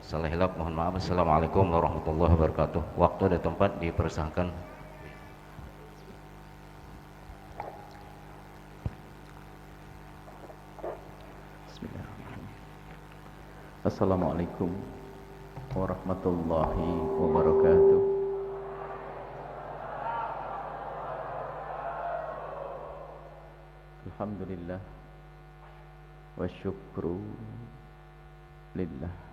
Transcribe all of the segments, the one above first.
Salah hilap mohon maaf. Assalamualaikum warahmatullahi wabarakatuh. Waktu dan tempat dipersilahkan. Bismillahirrahmanirrahim. Assalamualaikum warahmatullahi wabarakatuh. Alhamdulillah wa syukru lillah.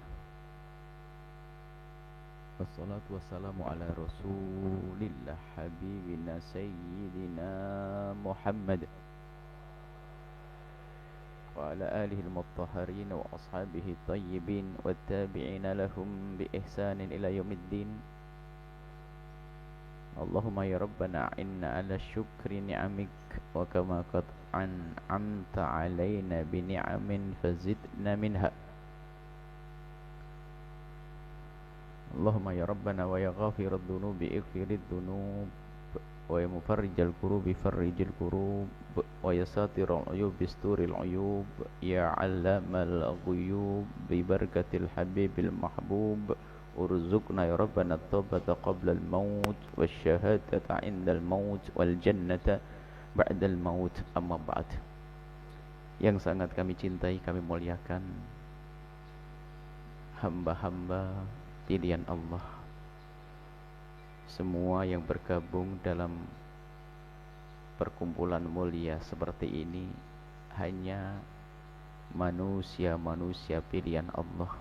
Wassalatu wassalamu ala rasulillah habibina sayyidina Muhammad wa ala alihi al-mutahharin wa ashabihi tayyibin wa tabi'ina lahum bi ihsanin ila yaumiddin. Allahumma ya Rabbana inna ala syukri ni'amik wa kama qad an'amta alaina bi ni'amin fazidna minha. Allahumma ya Rabbana wa ya ghafirad dhunubi ighfirid dhunub wa ya mufarrijal kurubi farrijil kurub wa ya satiral uyub bisturil uyub ya 'allamal ghuyub bi barakatil habibil mahbub urzuqna ya Rabbana at-taubata qabla al-maut wasyahadata 'indal maut wal jannata ba'dal maut. Amma ba'd. Yang sangat kami cintai, kami muliakan hamba-hamba pilihan Allah, semua yang bergabung dalam perkumpulan mulia seperti ini hanya manusia-manusia pilihan Allah.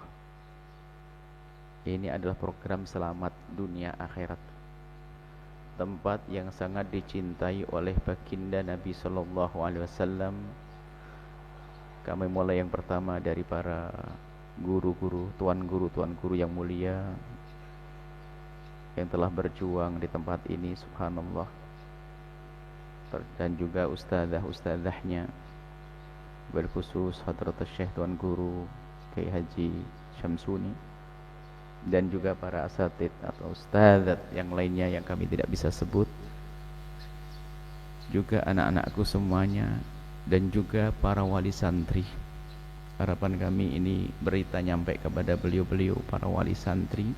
Ini adalah program selamat dunia akhirat, tempat yang sangat dicintai oleh baginda Nabi Sallallahu Alaihi Wasallam. Kami mulai yang pertama dari para guru-guru, tuan guru yang mulia yang telah berjuang di tempat ini, subhanallah, dan juga ustadzah-ustadzahnya, berkhusus Hadratus Syekh Tuan Guru Kiai Haji Syamsuni, dan juga para asatid atau ustadzat yang lainnya yang kami tidak bisa sebut, juga anak-anakku semuanya, dan juga para wali santri. Harapan kami ini berita nyampe kepada beliau-beliau para wali santri,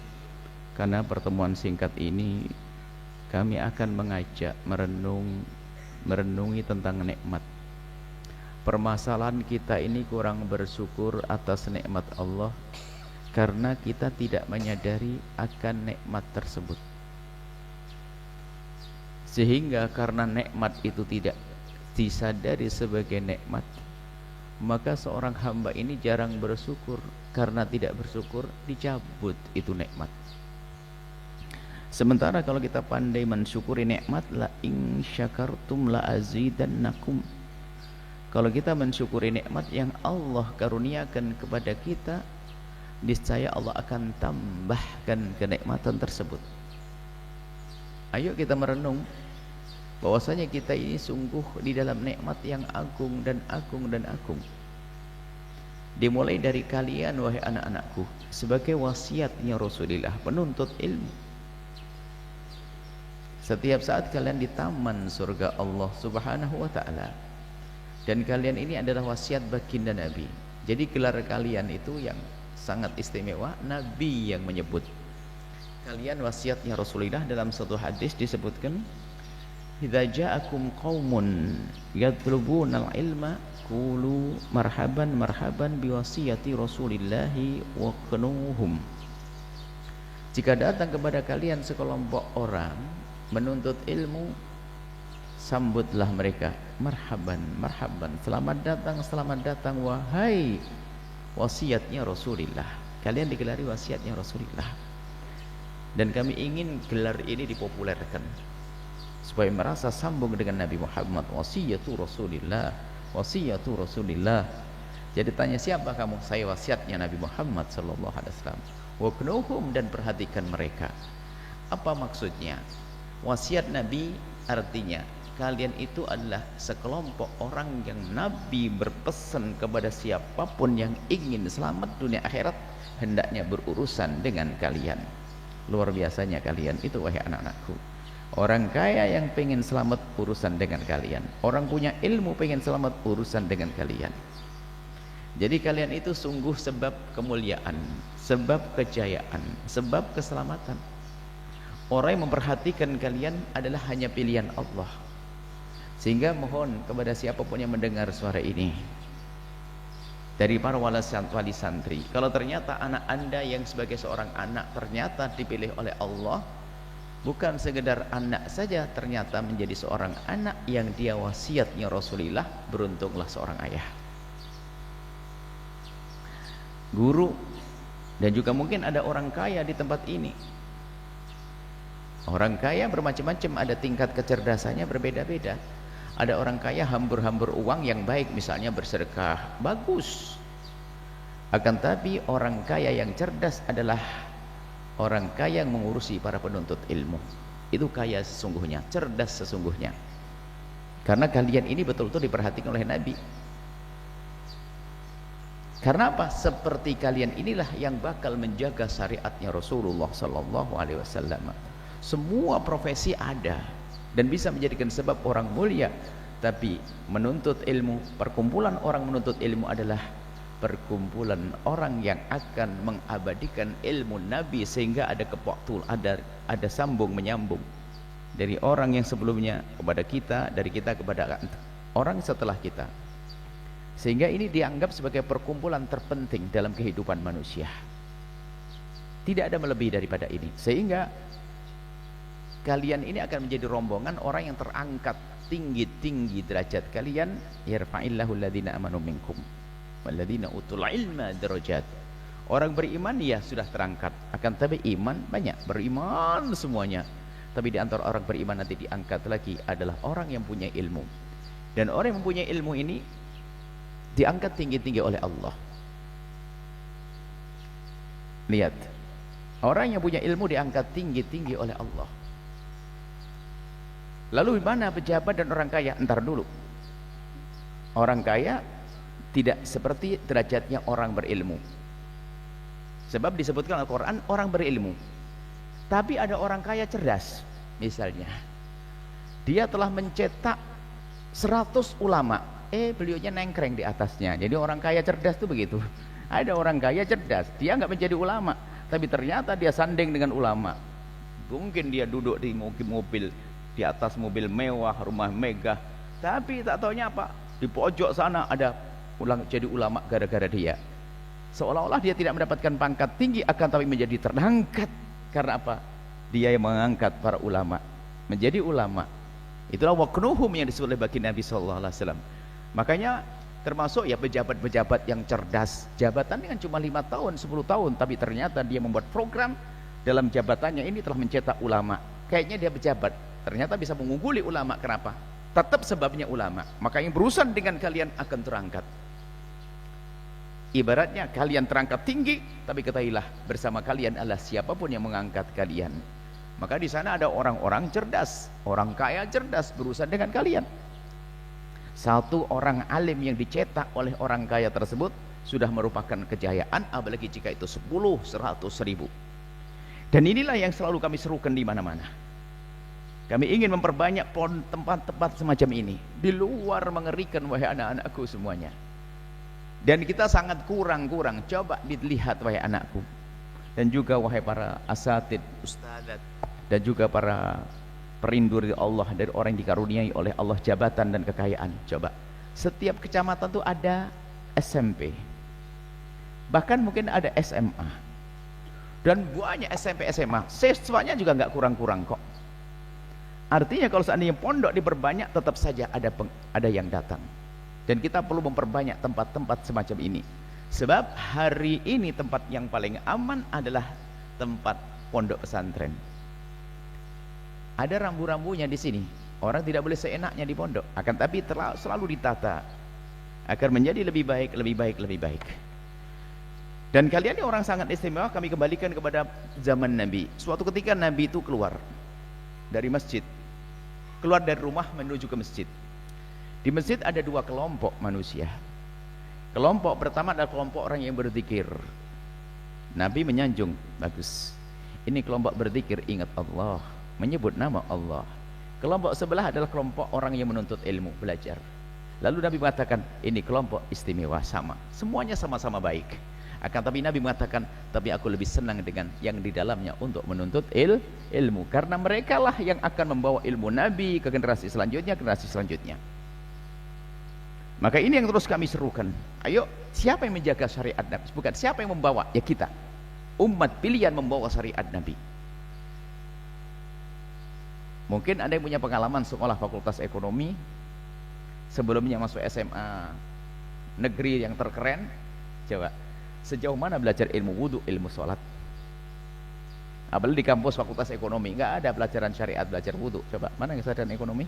karena pertemuan singkat ini kami akan mengajak merenungi tentang nikmat. Permasalahan kita ini kurang bersyukur atas nikmat Allah karena kita tidak menyadari akan nikmat tersebut, sehingga karena nikmat itu tidak disadari sebagai nikmat, maka seorang hamba ini jarang bersyukur. Karena tidak bersyukur, dicabut itu nikmat. Sementara kalau kita pandai mensyukuri nikmat, la in syakartum la azidannakum. Kalau kita mensyukuri nikmat yang Allah karuniakan kepada kita, niscaya Allah akan tambahkan kenikmatan tersebut. Ayo kita merenung bahwasanya kita ini sungguh di dalam nikmat yang agung dan agung dan agung. Dimulai dari kalian wahai anak-anakku, sebagai wasiatnya Rasulullah penuntut ilmu. Setiap saat kalian di taman surga Allah Subhanahu wa taala, dan kalian ini adalah wasiat baginda Nabi. Jadi gelar kalian itu yang sangat istimewa, Nabi yang menyebut kalian wasiatnya Rasulullah. Dalam satu hadis disebutkan, idza ja'akum qaumun yatlubuna al-ilma qulu marhaban marhaban biwasiyati Rasulillahi wa qanuhum. Jika datang kepada kalian sekelompok orang menuntut ilmu, sambutlah mereka, marhaban marhaban, selamat datang wahai wasiatnya Rasulullah. Kalian digelari wasiatnya Rasulullah, dan kami ingin gelar ini dipopulerkan supaya merasa sambung dengan Nabi Muhammad. Wasiyatu Rasulillah, wasiyatu Rasulillah. Jadi tanya, siapa kamu? Saya wasiatnya Nabi Muhammad sallallahu alaihi wasallam. Waqnuhum, dan perhatikan mereka. Apa maksudnya? Wasiat Nabi artinya kalian itu adalah sekelompok orang yang Nabi berpesan kepada siapapun yang ingin selamat dunia akhirat, hendaknya berurusan dengan kalian. Luar biasanya kalian itu wahai anak-anakku. Orang kaya yang pengen selamat urusan dengan kalian, orang punya ilmu pengen selamat urusan dengan kalian. Jadi kalian itu sungguh sebab kemuliaan, sebab kejayaan, sebab keselamatan. Orang yang memperhatikan kalian adalah hanya pilihan Allah. Sehingga mohon kepada siapapun yang mendengar suara ini, dari para wali santri, kalau ternyata anak anda yang sebagai seorang anak ternyata dipilih oleh Allah, bukan sekedar anak saja, ternyata menjadi seorang anak yang dia wasiatnya Rasulullah, beruntunglah seorang ayah, guru, dan juga mungkin ada orang kaya di tempat ini. Orang kaya bermacam-macam, ada tingkat kecerdasannya berbeda-beda. Ada orang kaya hambur-hambur uang yang baik, misalnya bersedekah, bagus. Akan tapi orang kaya yang cerdas adalah orang kaya yang mengurusi para penuntut ilmu. Itu kaya sesungguhnya, cerdas sesungguhnya. Karena kalian ini betul-betul diperhatikan oleh Nabi. Karena apa? Seperti kalian inilah yang bakal menjaga syariatnya Rasulullah sallallahu alaihi wasallam. Semua profesi ada dan bisa menjadikan sebab orang mulia, tapi menuntut ilmu, perkumpulan orang menuntut ilmu adalah perkumpulan orang yang akan mengabadikan ilmu Nabi, sehingga ada kepoktul, ada sambung menyambung dari orang yang sebelumnya kepada kita, dari kita kepada orang setelah kita, sehingga ini dianggap sebagai perkumpulan terpenting dalam kehidupan manusia. Tidak ada melebihi daripada ini, sehingga kalian ini akan menjadi rombongan orang yang terangkat tinggi-tinggi derajat kalian. Yarfa'illahu alladhina amanu minkum walladhina utul ilma darajat. Orang beriman ya sudah terangkat, akan tapi iman banyak, beriman semuanya, tapi di antara orang beriman nanti diangkat lagi adalah orang yang punya ilmu. Dan orang yang mempunyai ilmu ini diangkat tinggi-tinggi oleh Allah. Lihat, orang yang punya ilmu diangkat tinggi-tinggi oleh Allah. Lalu mana pejabat dan orang kaya? Entar dulu. Orang kaya tidak seperti derajatnya orang berilmu. Sebab disebutkan Al-Quran orang berilmu. Tapi ada orang kaya cerdas. Misalnya, dia telah mencetak 100 ulama. Beliaunya nengkreng di atasnya. Jadi orang kaya cerdas itu begitu. Ada orang kaya cerdas, dia nggak menjadi ulama, tapi ternyata dia sanding dengan ulama. Mungkin dia duduk di mobil, di atas mobil mewah, rumah megah, tapi tak taunya apa, di pojok sana ada jadi ulama gara-gara dia. Seolah-olah dia tidak mendapatkan pangkat tinggi, akan tapi menjadi terangkat. Karena apa? Dia yang mengangkat para ulama menjadi ulama. Itulah waknuhum yang disebut oleh baginda Nabi sallallahu alaihi wasallam. Makanya termasuk ya pejabat-pejabat yang cerdas, jabatan dengan cuma 5 tahun, 10 tahun, tapi ternyata dia membuat program dalam jabatannya ini telah mencetak ulama. Kayaknya dia pejabat, ternyata bisa mengungguli ulama. Kenapa? Tetap sebabnya ulama. Maka yang berurusan dengan kalian akan terangkat. Ibaratnya kalian terangkat tinggi, tapi ketahuilah bersama kalian adalah siapapun yang mengangkat kalian. Maka di sana ada orang-orang cerdas, orang kaya cerdas berurusan dengan kalian. Satu orang alim yang dicetak oleh orang kaya tersebut sudah merupakan kejayaan, apalagi jika itu 10, 100, 1000. Dan inilah yang selalu kami serukan di mana-mana. Kami ingin memperbanyak tempat-tempat semacam ini. Di luar mengerikan, wahai anak-anakku semuanya. Dan kita sangat kurang-kurang. Coba dilihat wahai anakku, dan juga wahai para asatid, ustadzat, dan juga para perindu dari Allah, dari orang yang dikaruniai oleh Allah jabatan dan kekayaan. Coba, setiap kecamatan itu ada SMP, bahkan mungkin ada SMA, dan banyak SMP SMA. Siswanya juga nggak kurang-kurang kok. Artinya kalau seandainya pondok diperbanyak, tetap saja ada yang datang. Dan kita perlu memperbanyak tempat-tempat semacam ini. Sebab hari ini tempat yang paling aman adalah tempat pondok pesantren. Ada rambu-rambunya di sini. Orang tidak boleh seenaknya di pondok, akan tapi selalu ditata agar menjadi lebih baik, lebih baik, lebih baik. Dan kalian ini orang sangat istimewa. Kami kembalikan kepada zaman Nabi. Suatu ketika Nabi itu keluar dari masjid, keluar dari rumah menuju ke masjid. Di masjid ada 2 kelompok manusia. Kelompok pertama adalah kelompok orang yang berzikir. Nabi menyanjung, bagus. Ini kelompok berzikir, ingat Allah, menyebut nama Allah. Kelompok sebelah adalah kelompok orang yang menuntut ilmu, belajar. Lalu Nabi mengatakan, ini kelompok istimewa, sama, semuanya sama-sama baik. Akan tapi Nabi mengatakan, tapi aku lebih senang dengan yang di dalamnya untuk menuntut ilmu, karena mereka lah yang akan membawa ilmu Nabi ke generasi selanjutnya, Maka ini yang terus kami serukan. Ayo, siapa yang menjaga syariat Nabi? Bukan siapa yang membawa, ya kita, umat pilihan membawa syariat Nabi. Mungkin ada yang punya pengalaman sekolah fakultas ekonomi, sebelumnya masuk SMA negeri yang terkeren. Coba, sejauh mana belajar ilmu wudhu, ilmu sholat? Apalagi di kampus fakultas ekonomi, nggak ada pelajaran syariat, belajar wudhu. Coba, mana yang sarjana ekonomi?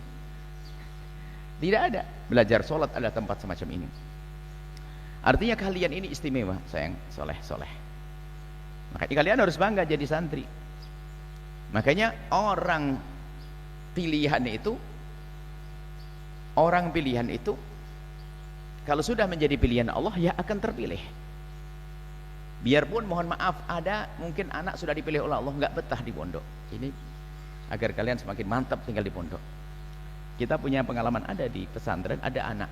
Tidak ada. Belajar sholat ada tempat semacam ini. Artinya kalian ini istimewa, sayang, soleh. Makanya kalian harus bangga jadi santri. Makanya orang pilihan itu kalau sudah menjadi pilihan Allah, ya akan terpilih. Biarpun mohon maaf, ada mungkin anak sudah dipilih oleh Allah nggak betah di pondok. Ini agar kalian semakin mantap tinggal di pondok. Kita punya pengalaman, ada di pesantren, ada anak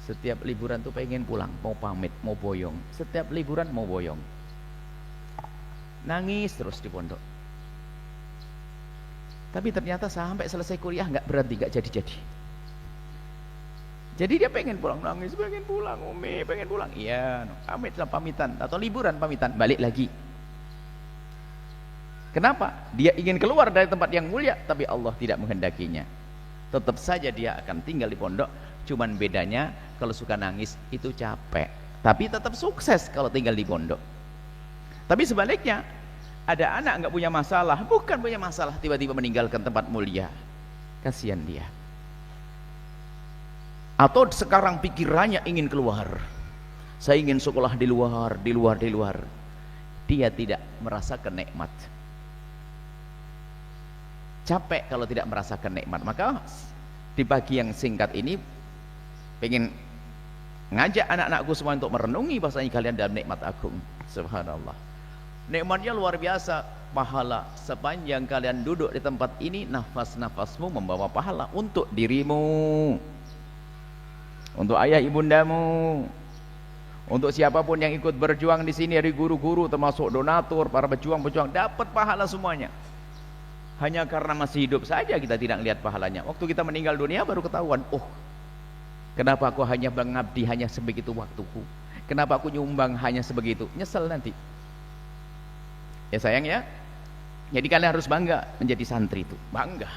setiap liburan tuh pengen pulang, mau pamit, mau boyong. Setiap liburan mau boyong, nangis terus di pondok. Tapi ternyata sampai selesai kuliah nggak berhenti, nggak jadi. Jadi dia pengen pulang, nangis, pengen pulang, Umi, pengen pulang. Iya, pamitan, atau liburan pamitan, balik lagi. Kenapa? Dia ingin keluar dari tempat yang mulia, tapi Allah tidak menghendakinya. Tetap saja dia akan tinggal di pondok. Cuman bedanya kalau suka nangis itu capek, tapi tetap sukses kalau tinggal di pondok. Tapi sebaliknya, ada anak nggak punya masalah, bukan punya masalah, tiba-tiba meninggalkan tempat mulia, kasihan dia. Atau sekarang pikirannya ingin keluar, saya ingin sekolah di luar. Dia tidak merasakan nikmat. Capek kalau tidak merasakan nikmat. Maka di pagi yang singkat ini pengen ngajak anak-anakku semua untuk merenungi bahwasanya kalian dalam nikmat agung. Subhanallah, nikmatnya luar biasa. Pahala sepanjang kalian duduk di tempat ini, nafas-nafasmu membawa pahala untuk dirimu, untuk ayah ibundamu, untuk siapapun yang ikut berjuang di sini, dari guru-guru termasuk donatur, para pejuang-pejuang, dapat pahala semuanya. Hanya karena masih hidup saja kita tidak lihat pahalanya. Waktu kita meninggal dunia baru ketahuan, oh, kenapa aku hanya mengabdi hanya sebegitu waktuku, kenapa aku nyumbang hanya sebegitu. Nyesel nanti. Ya sayang ya. Jadi kalian harus bangga menjadi santri itu, bangga.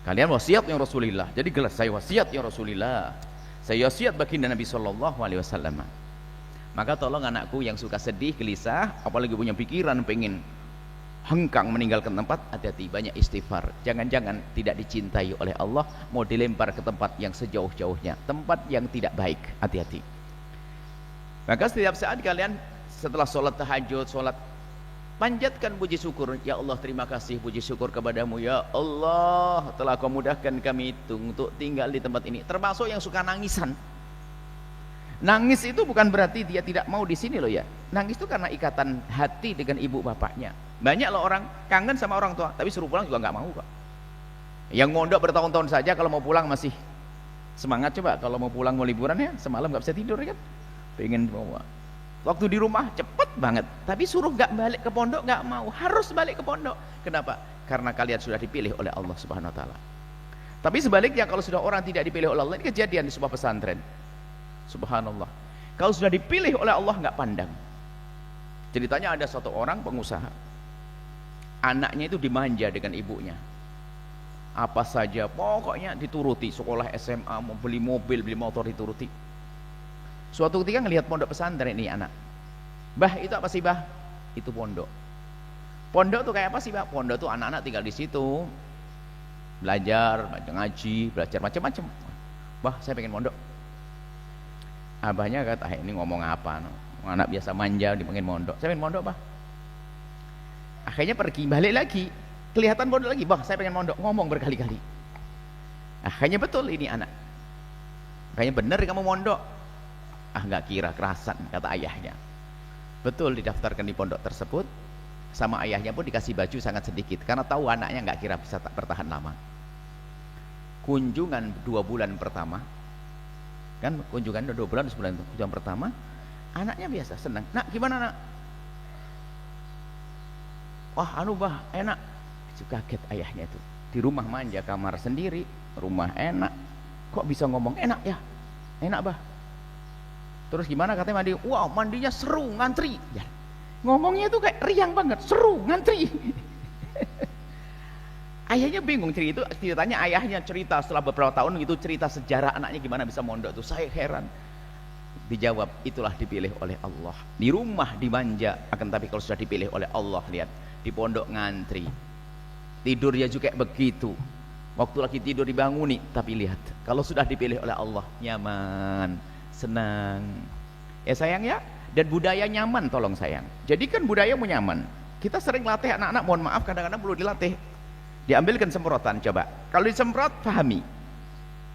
Kalian wasiat yang Rasulullah. Jadi gelas, saya wasiat yang Rasulullah, saya wasiat baginda Nabi SAW. Maka tolong anakku yang suka sedih, gelisah, apalagi punya pikiran pengen hengkang meninggalkan tempat, hati-hati, banyak istighfar. Jangan-jangan tidak dicintai oleh Allah, mau dilempar ke tempat yang sejauh-jauhnya, tempat yang tidak baik. Hati-hati. Maka setiap saat kalian setelah sholat tahajud, sholat, panjatkan puji syukur. Ya Allah, terima kasih, puji syukur kepadamu ya Allah, telah kau mudahkan kami itu untuk tinggal di tempat ini. Termasuk yang suka nangisan. Nangis itu bukan berarti dia tidak mau di sini loh ya. Nangis itu karena ikatan hati dengan ibu bapaknya. Banyak loh orang kangen sama orang tua, tapi suruh pulang juga nggak mau kok. Yang mondok bertahun-tahun saja kalau mau pulang masih semangat. Coba kalau mau pulang, mau liburan ya, semalam nggak bisa tidur kan, pengen bawa. Waktu di rumah cepet banget, tapi suruh nggak balik ke pondok nggak mau, harus balik ke pondok. Kenapa? Karena kalian sudah dipilih oleh Allah Subhanahu Wa Taala. Tapi sebaliknya, kalau sudah orang tidak dipilih oleh Allah, ini kejadian di sebuah pesantren. Subhanallah, kalau sudah dipilih oleh Allah nggak pandang. Ceritanya ada satu orang pengusaha, anaknya itu dimanja dengan ibunya, apa saja pokoknya dituruti, sekolah SMA, mau beli mobil, beli motor dituruti. Suatu ketika ngelihat pondok pesantren ini anak, bah itu apa sih bah? Itu pondok. Pondok tuh kayak apa sih bah? Pondok tuh anak-anak tinggal di situ, belajar, ngaji, belajar macam-macam. Bah, saya pengen pondok. Abahnya kata, ini ngomong apa? Anak biasa manja dipengen mondok. Saya pengen mondok bah. Akhirnya pergi, balik lagi, kelihatan pondok lagi, bah saya pengen mondok, ngomong berkali-kali. Akhirnya betul ini anak, akhirnya bener kamu mondok. Ah nggak kira, kerasan, kata ayahnya. Betul, didaftarkan di pondok tersebut, sama ayahnya pun dikasih baju sangat sedikit, karena tahu anaknya nggak kira bisa tak bertahan lama. kunjungan 2 bulan pertama, kan kunjungan 2 bulan, sebulan itu kunjungan pertama, anaknya biasa senang. Nak gimana nak? Wah anu bah enak. Kaget ayahnya itu, di rumah manja, kamar sendiri, rumah enak, kok bisa ngomong enak ya? Enak bah. Terus gimana katanya mandi? Wow mandinya seru, ngantri ya. Ngomongnya itu kayak riang banget, seru, ngantri. Ayahnya bingung cerita itu, ceritanya ayahnya cerita setelah beberapa tahun gitu, cerita sejarah anaknya gimana bisa mondok tuh. Saya heran. Dijawab, itulah dipilih oleh Allah. Di rumah dimanja, akan tapi kalau sudah dipilih oleh Allah, lihat, di pondok ngantri. Tidurnya juga kayak begitu. Waktu lagi tidur dibanguni, tapi lihat, kalau sudah dipilih oleh Allah, nyaman, senang. Ya sayang ya, dan budaya nyaman, tolong sayang. Jadi kan budaya mau nyaman. Kita sering latih anak-anak, mohon maaf kadang-kadang perlu dilatih. Diambilkan semprotan, coba. Kalau disemprot, pahami.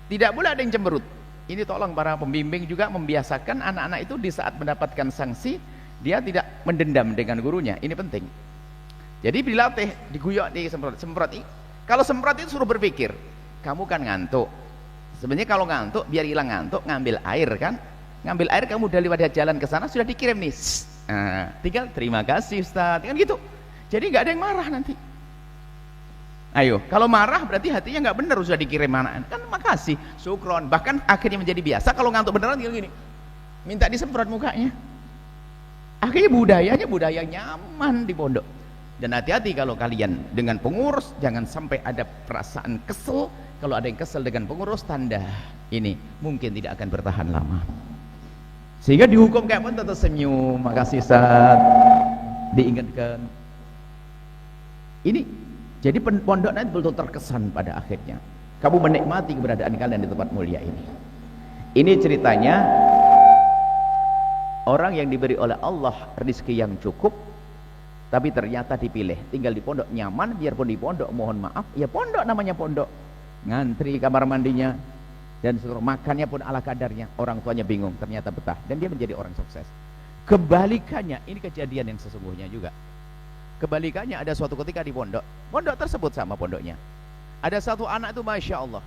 Tidak boleh ada yang cemberut. Ini tolong para pembimbing juga membiasakan anak-anak itu di saat mendapatkan sanksi, dia tidak mendendam dengan gurunya. Ini penting. Jadi dilatih, diguyok, semprot. Kalau semprot itu suruh berpikir. Kamu kan ngantuk. Sebenarnya kalau ngantuk, biar hilang ngantuk, ngambil air kan. Ngambil air, kamu udah lewat jalan ke sana, sudah dikirim nih. Nah, tinggal terima kasih Ustaz, kan gitu. Jadi nggak ada yang marah nanti. Ayo, kalau marah berarti hatinya nggak benar, sudah dikirim anak. Kan makasih, syukron. Bahkan akhirnya menjadi biasa. Kalau ngantuk beneran tinggal gini, minta disemprot mukanya. Akhirnya budayanya budaya nyaman di pondok. Dan hati-hati kalau kalian dengan pengurus, jangan sampai ada perasaan kesel. Kalau ada yang kesel dengan pengurus, tanda ini mungkin tidak akan bertahan lama. Sehingga dihukum kayak pun tetap senyum, makasih Ustaz, diingatkan. Ini jadi pondok nanti betul terkesan pada akhirnya. Kamu menikmati keberadaan kalian di tempat mulia ini. Ini ceritanya orang yang diberi oleh Allah rezeki yang cukup, tapi ternyata dipilih tinggal di pondok nyaman. Biarpun di pondok mohon maaf ya, pondok namanya pondok, ngantri kamar mandinya dan seluruh makannya pun ala kadarnya. Orang tuanya bingung, ternyata betah dan dia menjadi orang sukses. Kebalikannya, ini kejadian yang sesungguhnya juga. Kebalikannya, ada suatu ketika di pondok tersebut sama pondoknya, ada satu anak itu masya Allah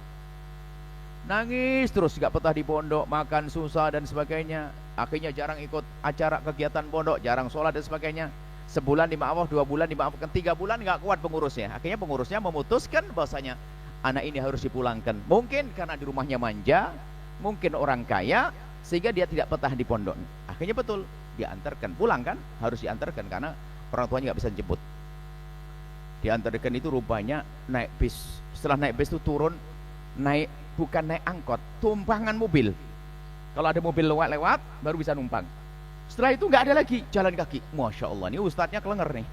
nangis terus, gak betah di pondok, makan susah dan sebagainya. Akhirnya jarang ikut acara kegiatan pondok, jarang sholat dan sebagainya. Sebulan dimaafkan, 2 bulan dimaafkan, 3 bulan gak kuat pengurusnya. Akhirnya pengurusnya memutuskan bahwasanya anak ini harus dipulangkan. Mungkin karena di rumahnya manja, mungkin orang kaya, sehingga dia tidak betah di pondok. Akhirnya betul diantarkan pulang, kan harus diantarkan karena orang tuanya nggak bisa jemput. Diantarkan itu rupanya naik bis. Setelah naik bis itu turun, naik bukan naik angkot, tumpangan mobil. Kalau ada mobil lewat baru bisa numpang. Setelah itu nggak ada lagi, jalan kaki. Masya Allah, ini ustadznya kelenger nih.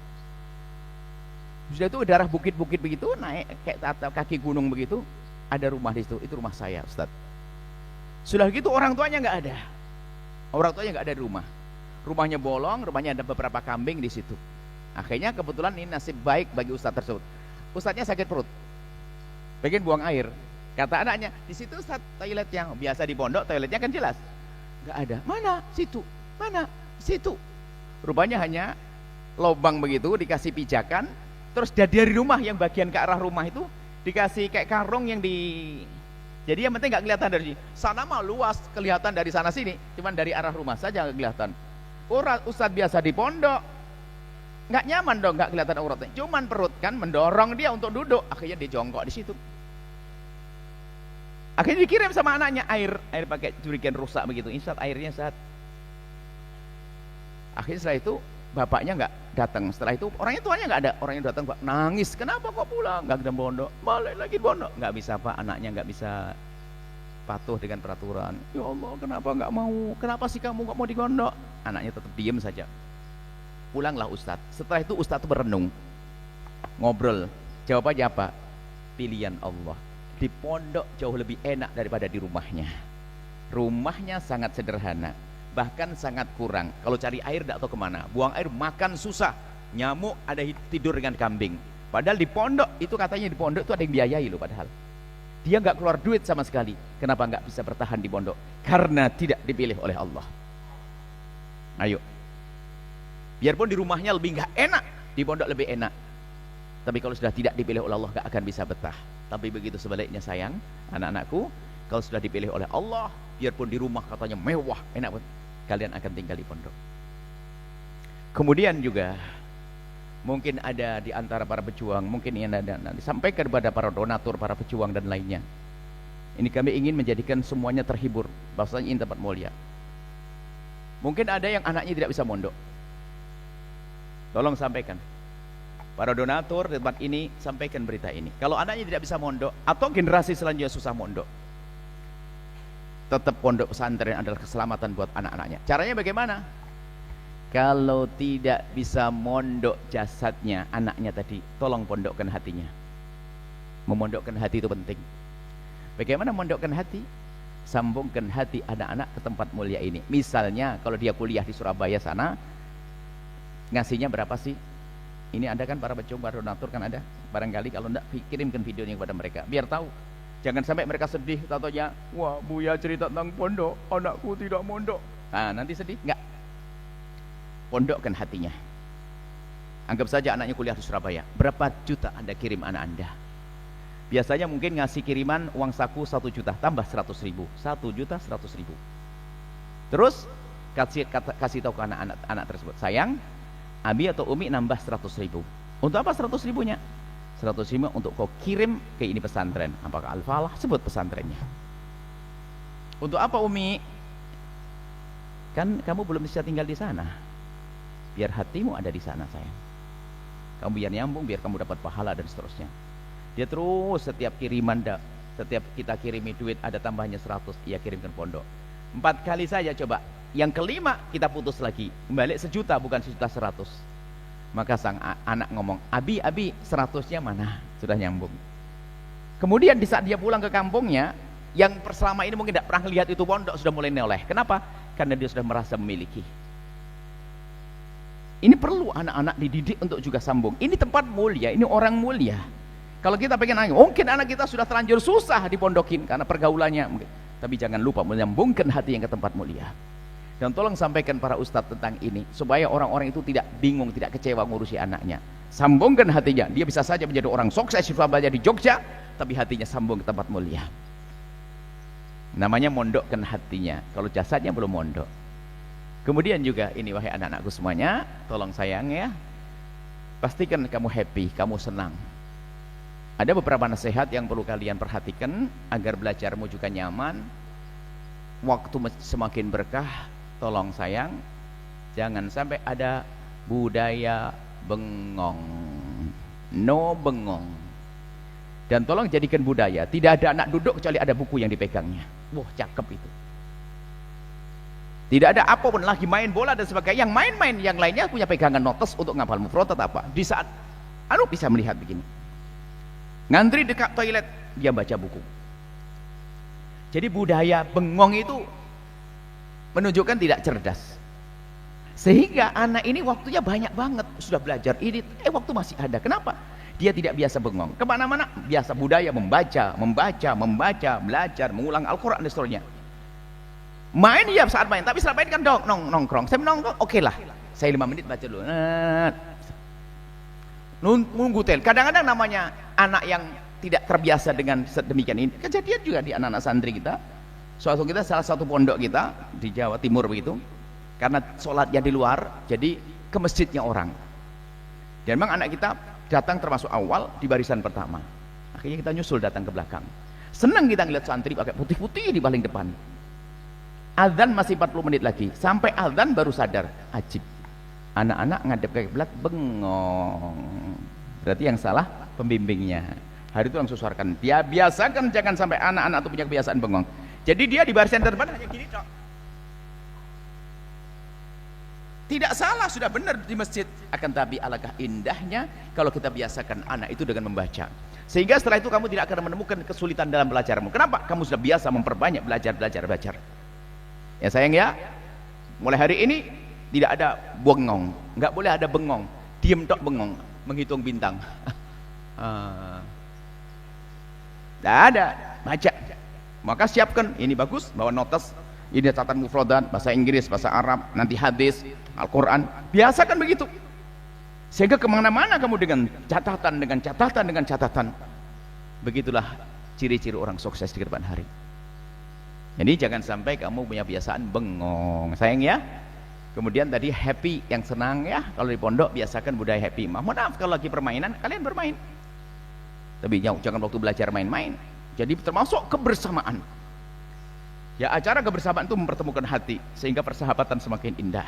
Sudah itu darah bukit-bukit begitu, naik kayak kaki gunung begitu. Ada rumah di situ, itu rumah saya Ustadz. Sudah gitu orang tuanya nggak ada. Orang tuanya nggak ada di rumah. Rumahnya bolong, rumahnya ada beberapa kambing di situ. Akhirnya kebetulan ini nasib baik bagi ustadz tersebut. Ustadznya sakit perut, pengen buang air. Kata anaknya, di situ Ustadz toilet yang biasa di pondok, toiletnya kan jelas. Nggak ada. Mana? Situ. Mana? Situ. Rupanya hanya lubang begitu, dikasih pijakan. Terus dari rumah yang bagian ke arah rumah itu dikasih kayak karung yang di. Jadi yang penting nggak kelihatan dari sana, mah luas kelihatan dari sana sini. Cuman dari arah rumah saja nggak kelihatan. Ustadz biasa di pondok nggak nyaman dong, nggak kelihatan auratnya. Cuman perut kan mendorong dia untuk duduk. Akhirnya dia jongkok di situ. Akhirnya dikirim sama anaknya air pakai jerigen rusak begitu. Ustadz airnya saat. Akhirnya setelah itu bapaknya nggak datang. Setelah itu orangnya tuanya nggak ada. Orangnya datang Pak nangis. Kenapa kok pulang? Nggak ada pondok. Balik lagi pondok. Nggak bisa Pak, anaknya nggak bisa patuh dengan peraturan. Ya Allah, kenapa nggak mau? Kenapa sih kamu nggak mau di pondok? Anaknya tetap diem saja. Pulanglah Ustadz. Setelah itu Ustadz berenung, ngobrol. Jawabannya apa? Pilihan Allah. Di pondok jauh lebih enak daripada di rumahnya. Rumahnya sangat sederhana, bahkan sangat kurang. Kalau cari air tidak tahu kemana, buang air makan susah, nyamuk ada tidur dengan kambing. Padahal di pondok itu katanya di pondok itu ada yang biayai loh. Padahal dia nggak keluar duit sama sekali. Kenapa nggak bisa bertahan di pondok? Karena tidak dipilih oleh Allah. Ayo, biarpun di rumahnya lebih nggak enak, di pondok lebih enak. Tapi kalau sudah tidak dipilih oleh Allah nggak akan bisa betah. Tapi begitu sebaliknya sayang, anak-anakku, kalau sudah dipilih oleh Allah, biarpun di rumah katanya mewah, enak pun, kalian akan tinggal di pondok. Kemudian juga mungkin ada di antara para pejuang, mungkin yang ada disampaikan kepada para donatur, para pejuang dan lainnya. Ini kami ingin menjadikan semuanya terhibur, bahwasanya ini tempat mulia. Mungkin ada yang anaknya tidak bisa mondok. Tolong sampaikan. Para donatur di tempat ini, sampaikan berita ini. Kalau anaknya tidak bisa mondok, atau generasi selanjutnya susah mondok, tetap pondok pesantren adalah keselamatan buat anak-anaknya. Caranya bagaimana? Kalau tidak bisa mondok jasadnya, anaknya tadi, tolong pondokkan hatinya. Memondokkan hati itu penting. Bagaimana mondokkan hati? Sambungkan hati anak-anak ke tempat mulia ini. Misalnya kalau dia kuliah di Surabaya sana, ngasihnya berapa sih? Ini ada kan para pejuang, para donatur kan ada. Barangkali kalau enggak, kirimkan videonya kepada mereka biar tahu. Jangan sampai mereka sedih, katanya, wah Buya cerita tentang pondok, anakku tidak mondok. Nah, nanti sedih? Enggak. Pondokkan hatinya. Anggap saja anaknya kuliah di Surabaya. Berapa juta Anda kirim anak Anda? Biasanya mungkin ngasih kiriman uang saku 1 juta, tambah 100.000. 1.100.000. Terus kasih tahu ke anak-anak tersebut, sayang, Abi atau Umi nambah 100.000. Untuk apa 100.000-nya? 100.000 untuk kau kirim ke ini pesantren. Apakah Al-Falah? Sebut pesantrennya. Untuk apa Umi? Kan kamu belum bisa tinggal di sana. Biar hatimu ada di sana sayang. Kamu biar nyambung, biar kamu dapat pahala dan seterusnya. Dia terus setiap kiriman, setiap kita kirimi duit ada tambahnya 100, ia kirimkan pondok. 4 kali saja coba. Yang kelima kita putus lagi, balik 1 juta bukan 1.100.000. Maka sang anak ngomong, Abi 100-nya mana? Sudah nyambung. Kemudian di saat dia pulang ke kampungnya, yang selama ini mungkin tidak pernah lihat itu pondok sudah mulai noleh. Kenapa? Karena dia sudah merasa memiliki. Ini perlu anak-anak dididik untuk juga sambung. Ini tempat mulia, ini orang mulia. Kalau kita pengen mungkin anak kita sudah terlanjur susah dipondokin karena pergaulannya. Tapi jangan lupa menyambungkan hati yang ke tempat mulia. Dan tolong sampaikan para ustadz tentang ini supaya orang-orang itu tidak bingung, tidak kecewa ngurusi anaknya. Sambungkan hatinya. Dia bisa saja menjadi orang sukses di Surabaya, di Jogja, tapi hatinya sambung ke tempat mulia. Namanya mondokkan hatinya. Kalau jasadnya belum mondok. Kemudian juga ini wahai anak-anakku semuanya, tolong sayang ya. Pastikan kamu happy, kamu senang. Ada beberapa nasihat yang perlu kalian perhatikan agar belajarmu juga nyaman. Waktu semakin berkah. Tolong sayang, jangan sampai ada budaya bengong, no bengong. Dan tolong jadikan budaya, tidak ada anak duduk kecuali ada buku yang dipegangnya. Wah, cakep itu. Tidak ada apapun lagi main bola dan sebagainya. Yang main-main, yang lainnya punya pegangan notes untuk ngapal mufradat apa. Di saat bisa melihat begini. Ngantri dekat toilet, dia baca buku. Jadi budaya bengong itu menunjukkan tidak cerdas. Sehingga anak ini waktunya banyak banget sudah belajar ini, waktu masih ada. Kenapa? Dia tidak biasa bengong. Kemana-mana biasa budaya membaca, belajar, mengulang Al-Quran dan seterusnya. Main ya saat main, tapi setelah main kan nongkrong. Saya nongkrong, oke lah. Saya 5 menit baca dulu. Nunggu tel. Kadang-kadang namanya anak yang tidak terbiasa dengan sedemikian ini. Kejadian juga di anak-anak santri kita. Suatu kita salah satu pondok kita di Jawa Timur begitu, karena sholatnya di luar, jadi ke masjidnya orang. Dan memang anak kita datang termasuk awal di barisan pertama. Akhirnya kita nyusul datang ke belakang. Senang kita ngeliat santri pakai putih-putih di paling depan. Azan masih 40 menit lagi. Sampai azan baru sadar. Ajib. Anak-anak ngadep ke kiblat bengong. Berarti yang salah pembimbingnya. Hari itu langsung suarakan. Dia biasakan jangan sampai anak-anak itu punya kebiasaan bengong. Jadi dia di barisan terdepan hanya gini dok. Tidak salah, sudah benar di masjid. Akan tapi alangkah indahnya kalau kita biasakan anak itu dengan membaca. Sehingga setelah itu kamu tidak akan menemukan kesulitan dalam belajarmu. Kenapa? Kamu sudah biasa memperbanyak belajar. Ya sayang ya. Mulai hari ini tidak ada bengong. Enggak boleh ada bengong. Diam tok bengong, menghitung bintang. Tidak ada, baca. Maka siapkan, ini bagus, bawa notes, ini catatan mufradat, bahasa Inggris, bahasa Arab, nanti hadis, Al-Quran, biasakan begitu. Sehingga kemana-mana kamu dengan catatan. Begitulah ciri-ciri orang sukses di depan hari. Jadi jangan sampai kamu punya kebiasaan bengong, sayang ya. Kemudian tadi happy, yang senang ya. Kalau di pondok biasakan budaya happy. Maaf kalau lagi permainan kalian bermain, tapi jangan waktu belajar main-main. Jadi termasuk kebersamaan. Ya, acara kebersamaan itu mempertemukan hati sehingga persahabatan semakin indah.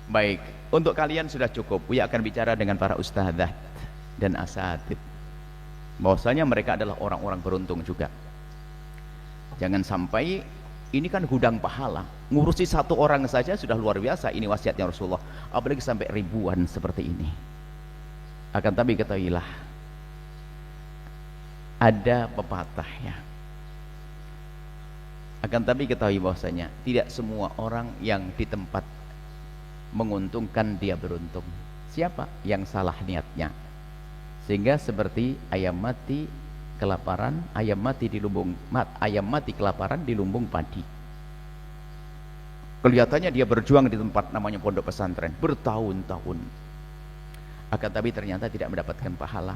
Baik, untuk kalian sudah cukup. Uya akan bicara dengan para ustadzah dan asatid. Bahwasanya mereka adalah orang-orang beruntung juga. Jangan sampai, ini kan gudang pahala, ngurusi satu orang saja sudah luar biasa. Ini wasiatnya Rasulullah, apalagi sampai ribuan seperti ini. Akan tapi ketahuilah, ada pepatahnya. Akan tapi ketahui bahwasanya tidak semua orang yang di tempat menguntungkan dia beruntung. Siapa yang salah niatnya? Sehingga seperti ayam mati kelaparan, ayam mati kelaparan di lumbung padi. Kelihatannya dia berjuang di tempat namanya pondok pesantren bertahun-tahun. Akan tapi ternyata tidak mendapatkan pahala.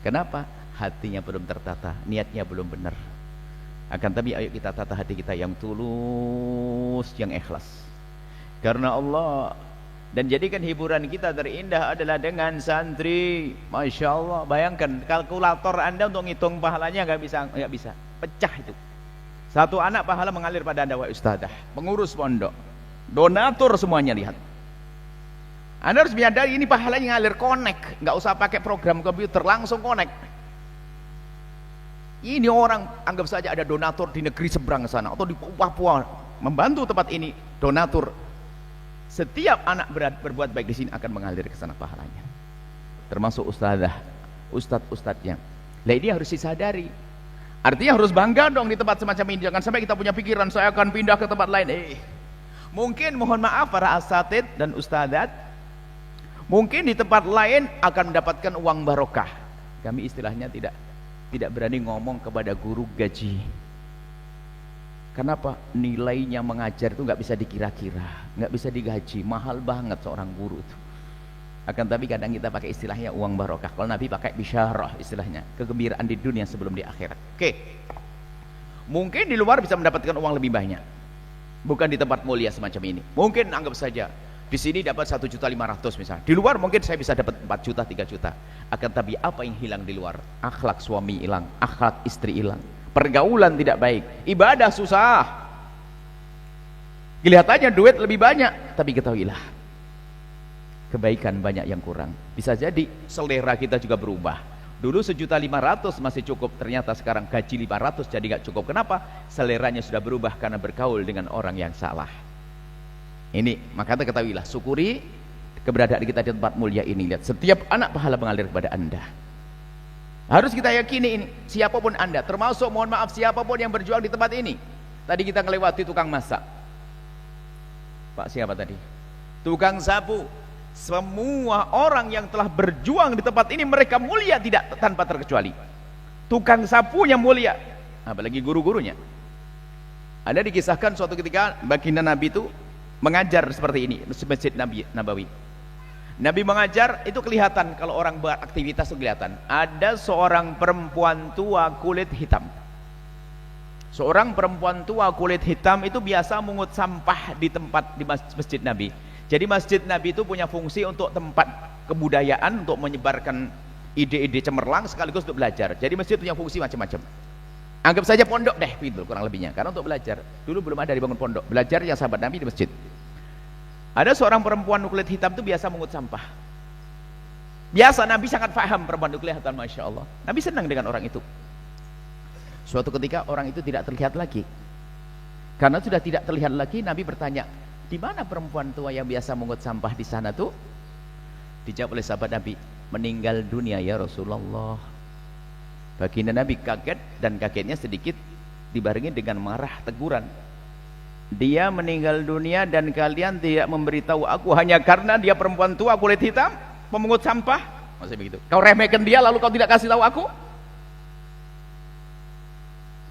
Kenapa? Hatinya belum tertata, niatnya belum benar. Akan tapi ayo kita tata hati kita yang tulus, yang ikhlas karena Allah, dan jadikan hiburan kita terindah adalah dengan santri. Masya Allah, bayangkan kalkulator Anda untuk ngitung pahalanya nggak bisa, pecah itu. Satu anak pahala mengalir pada Anda wahai ustadzah, pengurus pondok, donatur, semuanya. Lihat, Anda harus menyadari ini pahalanya ngalir, connect, nggak usah pakai program komputer, langsung connect. Ini orang, anggap saja ada donatur di negeri seberang sana atau di Papua membantu tempat ini, donatur. Setiap anak berbuat baik di sini akan mengalir ke sana pahalanya. Termasuk ustadzah, ustadz-ustadznya. Lah ini harus disadari. Artinya harus bangga dong di tempat semacam ini. Jangan sampai kita punya pikiran saya akan pindah ke tempat lain. Mungkin mohon maaf para asatid dan ustadzat, mungkin di tempat lain akan mendapatkan uang barokah. Kami istilahnya tidak berani ngomong kepada guru gaji. Kenapa? Nilainya mengajar itu nggak bisa dikira-kira, nggak bisa digaji, mahal banget seorang guru itu. Akan tapi kadang kita pakai istilahnya uang barokah. Kalau Nabi pakai bisyarah, istilahnya kegembiraan di dunia sebelum di akhirat. Oke, mungkin di luar bisa mendapatkan uang lebih banyak, bukan di tempat mulia semacam ini. Mungkin anggap saja di sini dapat 1.500.000 misalnya, di luar mungkin saya bisa dapat 4 juta, 3 juta. Akan tapi apa yang hilang di luar? Akhlak suami hilang, akhlak istri hilang, pergaulan tidak baik, ibadah susah. Kelihatannya duit lebih banyak, tapi ketahuilah kebaikan banyak yang kurang. Bisa jadi selera kita juga berubah. Dulu 1.500.000 masih cukup, ternyata sekarang gaji 500 jadi gak cukup. Kenapa? Seleranya sudah berubah karena bergaul dengan orang yang salah. Ini, maka ketahuilah, syukuri keberadaan kita di tempat mulia ini. Lihat, setiap anak pahala mengalir kepada Anda. Harus kita yakini ini, siapapun Anda, termasuk mohon maaf siapapun yang berjuang di tempat ini. Tadi kita melewati tukang masak. Pak siapa tadi? Tukang sapu. Semua orang yang telah berjuang di tempat ini mereka mulia tidak tanpa terkecuali. Tukang sapunya mulia, apalagi guru-gurunya. Ada dikisahkan suatu ketika baginda Nabi itu mengajar seperti ini, Masjid Nabawi. Nabi mengajar itu kelihatan, kalau orang beraktivitas itu kelihatan. Ada seorang perempuan tua kulit hitam. Seorang perempuan tua kulit hitam itu biasa mengut sampah di tempat di Masjid Nabi. Jadi Masjid Nabi itu punya fungsi untuk tempat kebudayaan, untuk menyebarkan ide-ide cemerlang sekaligus untuk belajar. Jadi masjid punya fungsi macam-macam. Anggap saja pondok deh, gitu kurang lebihnya. Karena untuk belajar, dulu belum ada dibangun pondok. Belajar yang sahabat Nabi di masjid. Ada seorang perempuan kulit hitam itu biasa mengut sampah. Biasa, Nabi sangat paham perempuan kulit hitam, Masya Allah. Nabi senang dengan orang itu. Suatu ketika orang itu tidak terlihat lagi. Karena sudah tidak terlihat lagi, Nabi bertanya, di mana perempuan tua yang biasa mengut sampah di sana tuh? Dijawab oleh sahabat Nabi, meninggal dunia ya Rasulullah. Baginda Nabi kaget, dan kagetnya sedikit dibarengi dengan marah teguran. Dia meninggal dunia dan kalian tidak memberitahu aku hanya karena dia perempuan tua kulit hitam, pemungut sampah. Maksudnya begitu. Kau remehkan dia lalu kau tidak kasih tahu aku?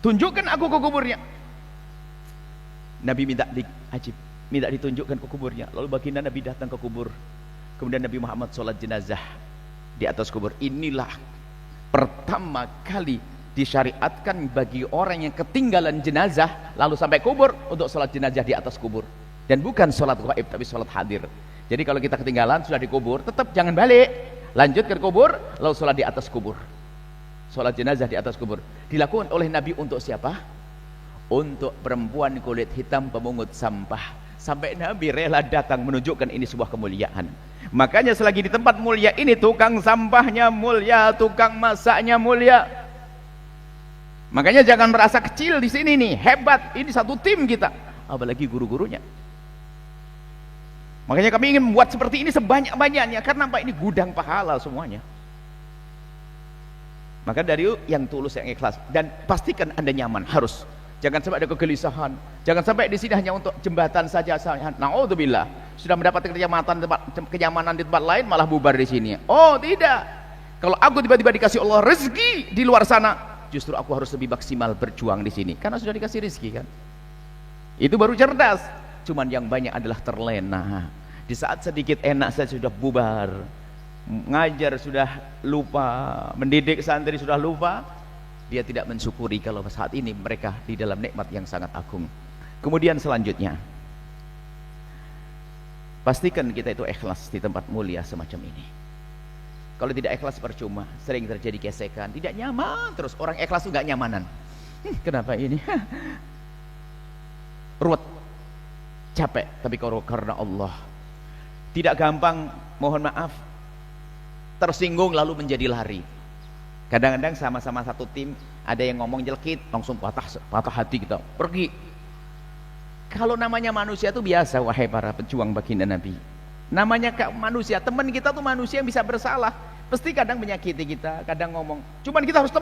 Tunjukkan aku ke kuburnya. Nabi minta ditunjukkan ke kuburnya. Lalu baginda Nabi datang ke kubur. Kemudian Nabi Muhammad sholat jenazah di atas kubur. Inilah pertama kali disyariatkan bagi orang yang ketinggalan jenazah lalu sampai kubur untuk sholat jenazah di atas kubur, dan bukan sholat gaib tapi sholat hadir. Jadi kalau kita ketinggalan sudah dikubur, tetap jangan balik, lanjut ke kubur lalu sholat di atas kubur, sholat jenazah di atas kubur. Dilakukan oleh Nabi untuk siapa? Untuk perempuan kulit hitam pemungut sampah, sampai Nabi rela datang menunjukkan ini sebuah kemuliaan. Makanya selagi di tempat mulia ini tukang sampahnya mulia, tukang masaknya mulia. Makanya jangan merasa kecil di sini nih, hebat, ini satu tim kita, apalagi guru-gurunya. Makanya kami ingin membuat seperti ini sebanyak-banyaknya, karena apa? Ini gudang pahala semuanya. Maka dari yang tulus, yang ikhlas, dan pastikan Anda nyaman, harus. Jangan sampai ada kegelisahan, jangan sampai di sini hanya untuk jembatan saja. Naudzubillah, sudah mendapatkan kenyamanan di tempat lain malah bubar di sini. Oh tidak, kalau aku tiba-tiba dikasih Allah rezeki di luar sana, justru aku harus lebih maksimal berjuang di sini, karena sudah dikasih rezeki kan. Itu baru cerdas. Cuman yang banyak adalah terlena. Di saat sedikit enak saya sudah bubar, ngajar sudah lupa, mendidik santri sudah lupa. Dia tidak mensyukuri kalau saat ini mereka di dalam nikmat yang sangat agung. Kemudian selanjutnya, pastikan kita itu ikhlas di tempat mulia semacam ini. Kalau tidak ikhlas percuma, sering terjadi gesekan, tidak nyaman terus. Orang ikhlas itu gak nyamanan. Kenapa ini? Ruwet, capek, tapi kalau karena Allah. Tidak gampang, mohon maaf, tersinggung lalu menjadi lari. Kadang-kadang sama-sama satu tim, ada yang ngomong jelekit, langsung patah hati kita, pergi. Kalau namanya manusia itu biasa, wahai para pejuang baginda Nabi. Namanya manusia, teman kita tuh manusia yang bisa bersalah. Pasti kadang menyakiti kita, kadang ngomong, cuman kita harus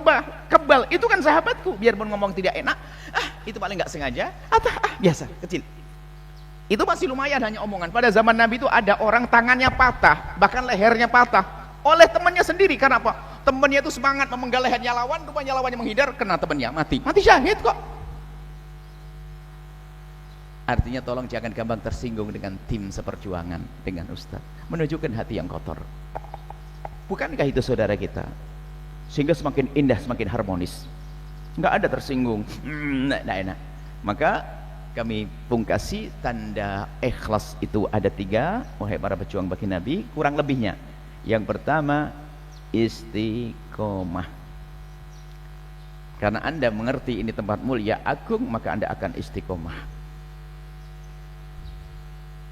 kebal. Itu kan sahabatku, biarpun ngomong tidak enak, itu paling nggak sengaja, biasa, kecil. Itu masih lumayan hanya omongan. Pada zaman Nabi itu ada orang tangannya patah, bahkan lehernya patah oleh temannya sendiri. Karena apa? Temannya itu semangat memenggal lehernya lawan, rupanya lawannya menghindar, kena temannya, mati syahid kok. Artinya tolong jangan gampang tersinggung dengan tim seperjuangan, dengan ustaz, menunjukkan hati yang kotor. Bukankah itu saudara kita? Sehingga semakin indah, semakin harmonis, nggak ada tersinggung, nggak enak. Maka kami pungkasi tanda ikhlas itu ada 3, wahai para pejuang bagi Nabi, kurang lebihnya. Yang pertama, istiqomah. Karena Anda mengerti ini tempat mulia agung, maka Anda akan istiqomah.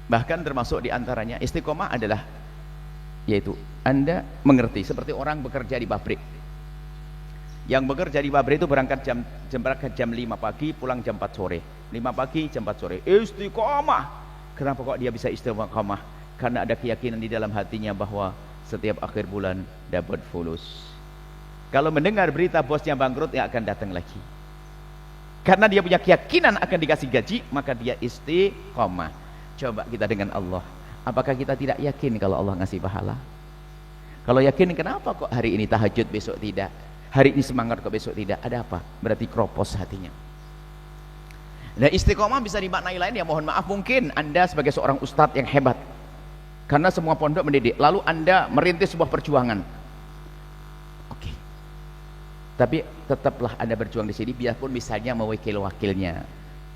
Bahkan termasuk diantaranya istiqomah adalah, yaitu Anda mengerti, seperti orang bekerja di pabrik. Yang bekerja di pabrik itu berangkat jam 5 pagi, pulang jam 4 sore. 5 pagi, jam 4 sore. Istiqomah. Kenapa kok dia bisa istiqomah? Karena ada keyakinan di dalam hatinya bahwa setiap akhir bulan dapat fulus. Kalau mendengar berita bosnya bangkrut, dia akan datang lagi. Karena dia punya keyakinan akan dikasih gaji, maka dia istiqomah. Coba kita dengan Allah, apakah kita tidak yakin kalau Allah ngasih pahala? Kalau yakin, kenapa kok hari ini tahajud besok tidak? Hari ini semangat kok besok tidak? Ada apa? Berarti kropos hatinya. Nah, istiqomah bisa dimaknai lain, ya mohon maaf, mungkin Anda sebagai seorang ustadz yang hebat, karena semua pondok mendidik, lalu Anda merintis sebuah perjuangan. Oke. Tapi tetaplah Anda berjuang di sini, biarpun misalnya mewakil-wakilnya.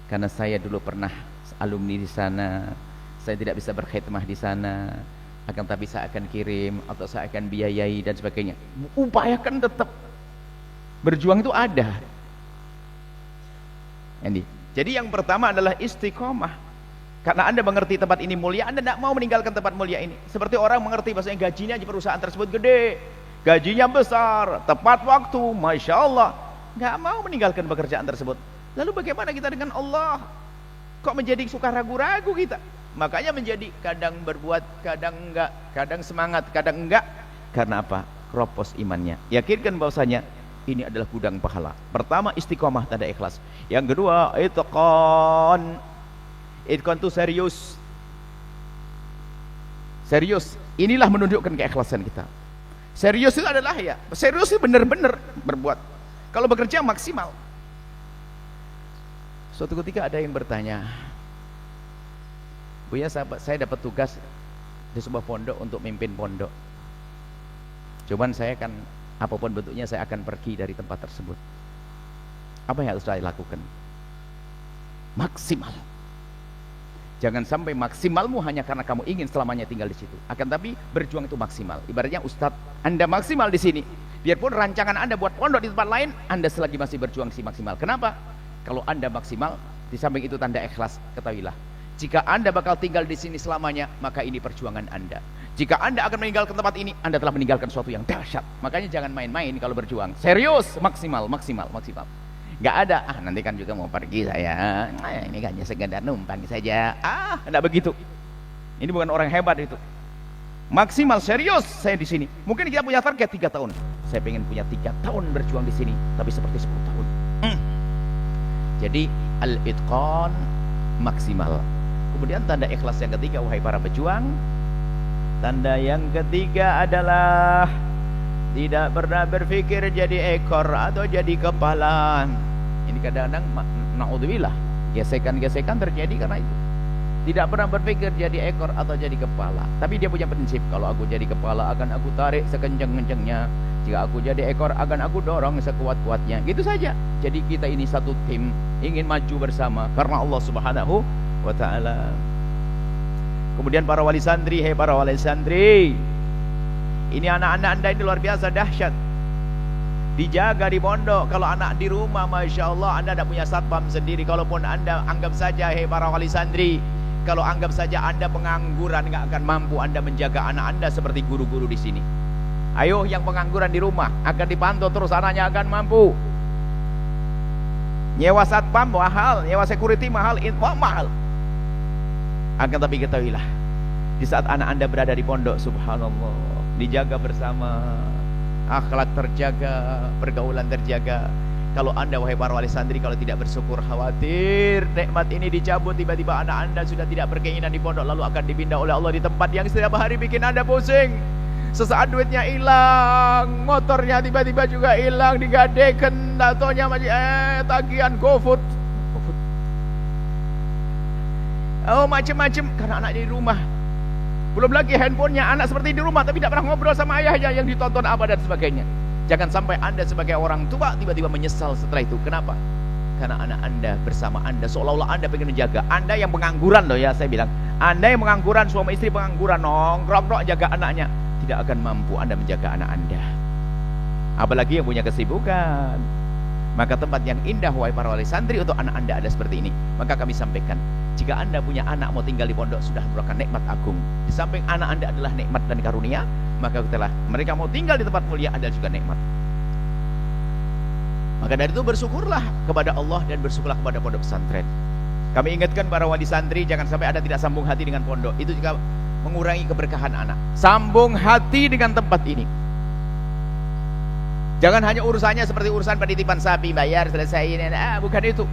Karena saya dulu pernah alumni di sana, saya tidak bisa berkhidmah di sana, akan tapi saya akan kirim atau saya akan biayai dan sebagainya. Upayakan tetap berjuang, itu ada. Jadi yang pertama adalah istiqomah. Karena Anda mengerti tempat ini mulia, Anda tidak mau meninggalkan tempat mulia ini. Seperti orang mengerti bahwasanya gajinya di perusahaan tersebut gede, gajinya besar, tepat waktu, masya Allah, nggak mau meninggalkan pekerjaan tersebut. Lalu bagaimana kita dengan Allah? Kok menjadi suka ragu-ragu kita? Makanya menjadi kadang berbuat, kadang enggak, kadang semangat, kadang enggak. Karena apa? Kropos imannya. Yakinkan bahwasanya ini adalah gudang pahala. Pertama, istiqomah, tanda ikhlas. Yang kedua, itqan. Itqan itu serius. Serius. Inilah menunjukkan keikhlasan kita. Serius itu adalah, ya, serius itu benar-benar berbuat. Kalau bekerja maksimal. Suatu ketika ada yang bertanya, Buya, saya dapat tugas di sebuah pondok untuk mimpin pondok. Cuman saya kan apapun bentuknya saya akan pergi dari tempat tersebut. Apa yang harus saya lakukan? Maksimal. Jangan sampai maksimalmu hanya karena kamu ingin selamanya tinggal di situ. Akan tapi berjuang itu maksimal. Ibaratnya Ustadz, Anda maksimal di sini. Biarpun rancangan Anda buat pondok di tempat lain, Anda selagi masih berjuang si maksimal. Kenapa? Kalau Anda maksimal, di samping itu tanda ikhlas, ketahuilah. Jika Anda bakal tinggal di sini selamanya, maka ini perjuangan Anda. Jika Anda akan meninggalkan tempat ini, Anda telah meninggalkan sesuatu yang dahsyat. Makanya jangan main-main kalau berjuang. Serius, maksimal. Nggak ada, nanti kan juga mau pergi saya, ini hanya sekedar numpang saja. Nggak begitu. Ini bukan orang hebat itu. Maksimal, serius saya di sini. Mungkin kita punya target 3 tahun. Saya pengen punya 3 tahun berjuang di sini, tapi seperti 10 tahun. Jadi al-itqan maksimal. Kemudian tanda ikhlas yang ketiga, wahai para pejuang. Tanda yang ketiga adalah tidak pernah berpikir jadi ekor atau jadi kepala. Ini kadang-kadang naudzubillah, gesekan-gesekan terjadi karena itu. Tidak pernah berpikir jadi ekor atau jadi kepala. Tapi dia punya prinsip, kalau aku jadi kepala akan aku tarik sekencang-kencangnya. Jika aku jadi ekor akan aku dorong sekuat-kuatnya. Gitu saja. Jadi kita ini satu tim, ingin maju bersama karena Allah Subhanahu wa ta'ala. Kemudian para wali santri, para wali santri, ini anak-anak Anda ini luar biasa dahsyat. Dijaga di pondok. Kalau anak di rumah, Masya Allah, Anda tidak punya satpam sendiri. Kalaupun Anda anggap saja, para wali santri, kalau anggap saja Anda pengangguran, nggak akan mampu Anda menjaga anak Anda seperti guru-guru di sini. Ayo yang pengangguran di rumah, akan dipantau terus, anaknya akan mampu. Nyewa satpam mahal, nyewa security mahal, mahal. Akan tapi ketahuilah, di saat anak Anda berada di pondok, subhanallah, dijaga bersama, akhlak terjaga, pergaulan terjaga. Kalau Anda, wahai para wali santri, kalau tidak bersyukur, khawatir nikmat ini dicabut. Tiba-tiba anak Anda sudah tidak berkeinginan di pondok, lalu akan dipindah oleh Allah di tempat yang setiap hari bikin Anda pusing. Sesaat duitnya hilang, motornya tiba-tiba juga hilang, digadekan, datonya masih tagihan GoFood. Oh, macam-macam karena anak di rumah. Belum lagi handphonenya anak seperti di rumah, tapi tidak pernah ngobrol sama ayahnya, yang ditonton apa dan sebagainya. Jangan sampai Anda sebagai orang tua tiba-tiba menyesal setelah itu. Kenapa? Karena anak Anda bersama Anda, seolah-olah Anda pengen menjaga. Anda yang pengangguran loh ya, saya bilang. Anda yang pengangguran, suami istri pengangguran, nongkrong jaga anaknya, tidak akan mampu Anda menjaga anak Anda. Apalagi yang punya kesibukan. Maka tempat yang indah, wahai para wali santri, untuk anak Anda ada seperti ini. Maka kami sampaikan, jika Anda punya anak mau tinggal di pondok, sudah merupakan nikmat agung. Di samping anak Anda adalah nikmat dan karunia, maka setelah mereka mau tinggal di tempat mulia adalah juga nikmat. Maka dari itu bersyukurlah kepada Allah dan bersyukurlah kepada pondok pesantren. Kami ingatkan para wali santri, jangan sampai Anda tidak sambung hati dengan pondok. Itu juga mengurangi keberkahan anak. Sambung hati dengan tempat ini. Jangan hanya urusannya seperti urusan penitipan sapi, bayar selesai ini, bukan itu.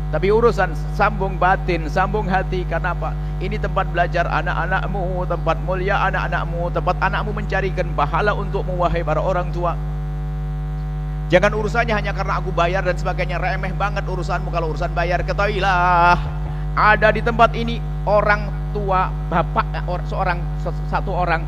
Tapi urusan sambung batin, sambung hati. Karena apa? Ini tempat belajar anak-anakmu, tempat mulia anak-anakmu, tempat anakmu mencarikan pahala untukmu, wahai para orang tua. Jangan urusannya hanya karena aku bayar dan sebagainya. Remeh banget urusanmu kalau urusan bayar. Ketahuilah, ada di tempat ini orang tua, bapak, satu orang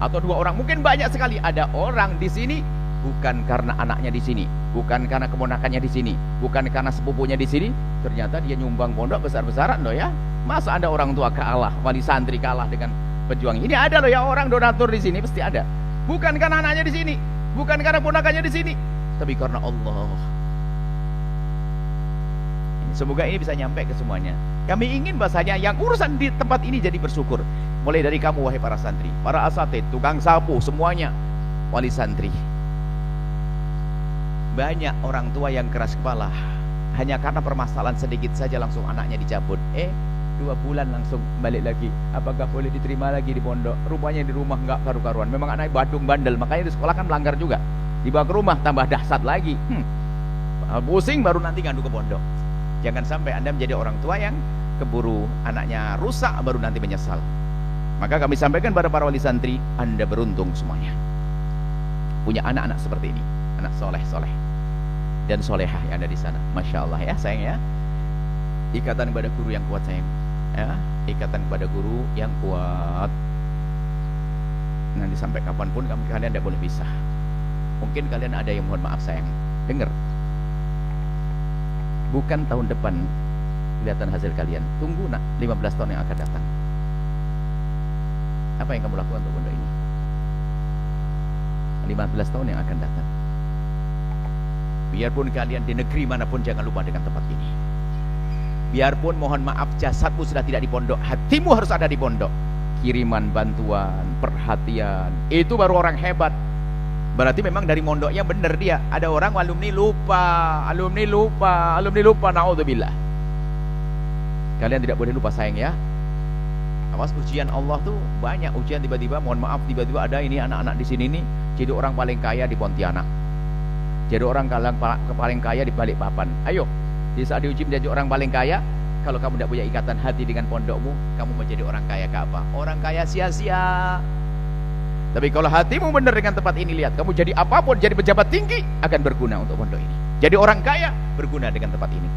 atau 2 orang, mungkin banyak sekali. Ada orang di sini bukan karena anaknya di sini, bukan karena keponakannya di sini, bukan karena sepupunya di sini, ternyata dia nyumbang pondok besar-besaran loh ya. Masa ada orang tua kalah, wali santri kalah dengan pejuang? Ini ada loh ya, orang donatur di sini pasti ada. Bukan karena anaknya di sini, bukan karena ponakannya di sini, tapi karena Allah. Semoga ini bisa nyampe ke semuanya. Kami ingin bahasanya yang urusan di tempat ini jadi bersyukur. Mulai dari kamu, wahai para santri, para asatid, tukang sapu, semuanya wali santri. Banyak orang tua yang keras kepala, hanya karena permasalahan sedikit saja langsung anaknya dicabut. 2 bulan langsung balik lagi. Apakah boleh diterima lagi di pondok? Rupanya di rumah nggak karu-karuan. Memang anaknya badung bandel, makanya di sekolah kan melanggar juga. Dibawa ke rumah tambah dahsyat lagi. Pusing baru nanti ngadu ke pondok. Jangan sampai Anda menjadi orang tua yang keburu anaknya rusak baru nanti menyesal. Maka kami sampaikan pada para wali santri, Anda beruntung semuanya punya anak-anak seperti ini, anak soleh-soleh dan solehah yang ada di sana. Masya Allah ya sayang ya. Ikatan kepada guru yang kuat sayang ya. Ikatan kepada guru yang kuat. Nanti sampai kapanpun kalian tidak boleh pisah. Mungkin kalian ada yang mohon maaf sayang, dengar, bukan tahun depan kelihatan hasil kalian, tunggu nak 15 tahun yang akan datang. Apa yang kamu lakukan untuk pondok ini 15 tahun yang akan datang? Biarpun kalian di negeri manapun, jangan lupa dengan tempat ini. Biarpun mohon maaf jasadmu sudah tidak di pondok, hatimu harus ada di pondok. Kiriman bantuan, perhatian, itu baru orang hebat. Berarti memang dari mondoknya benar dia. Ada orang alumni lupa, naudzubillah. Kalian tidak boleh lupa sayang ya. Awas, ujian Allah tuh banyak ujian. Tiba-tiba mohon maaf, tiba-tiba ada ini anak-anak di sini nih jadi orang paling kaya di Pontianak, jadi orang paling kaya di Balikpapan. Ayo, di saat diuji menjadi orang paling kaya, kalau kamu tidak punya ikatan hati dengan pondokmu, kamu menjadi orang kaya ke apa? Orang kaya sia-sia. Tapi kalau hatimu benar dengan tempat ini, lihat, kamu jadi apapun, jadi pejabat tinggi, akan berguna untuk pondok ini. Jadi orang kaya, berguna dengan tempat ini.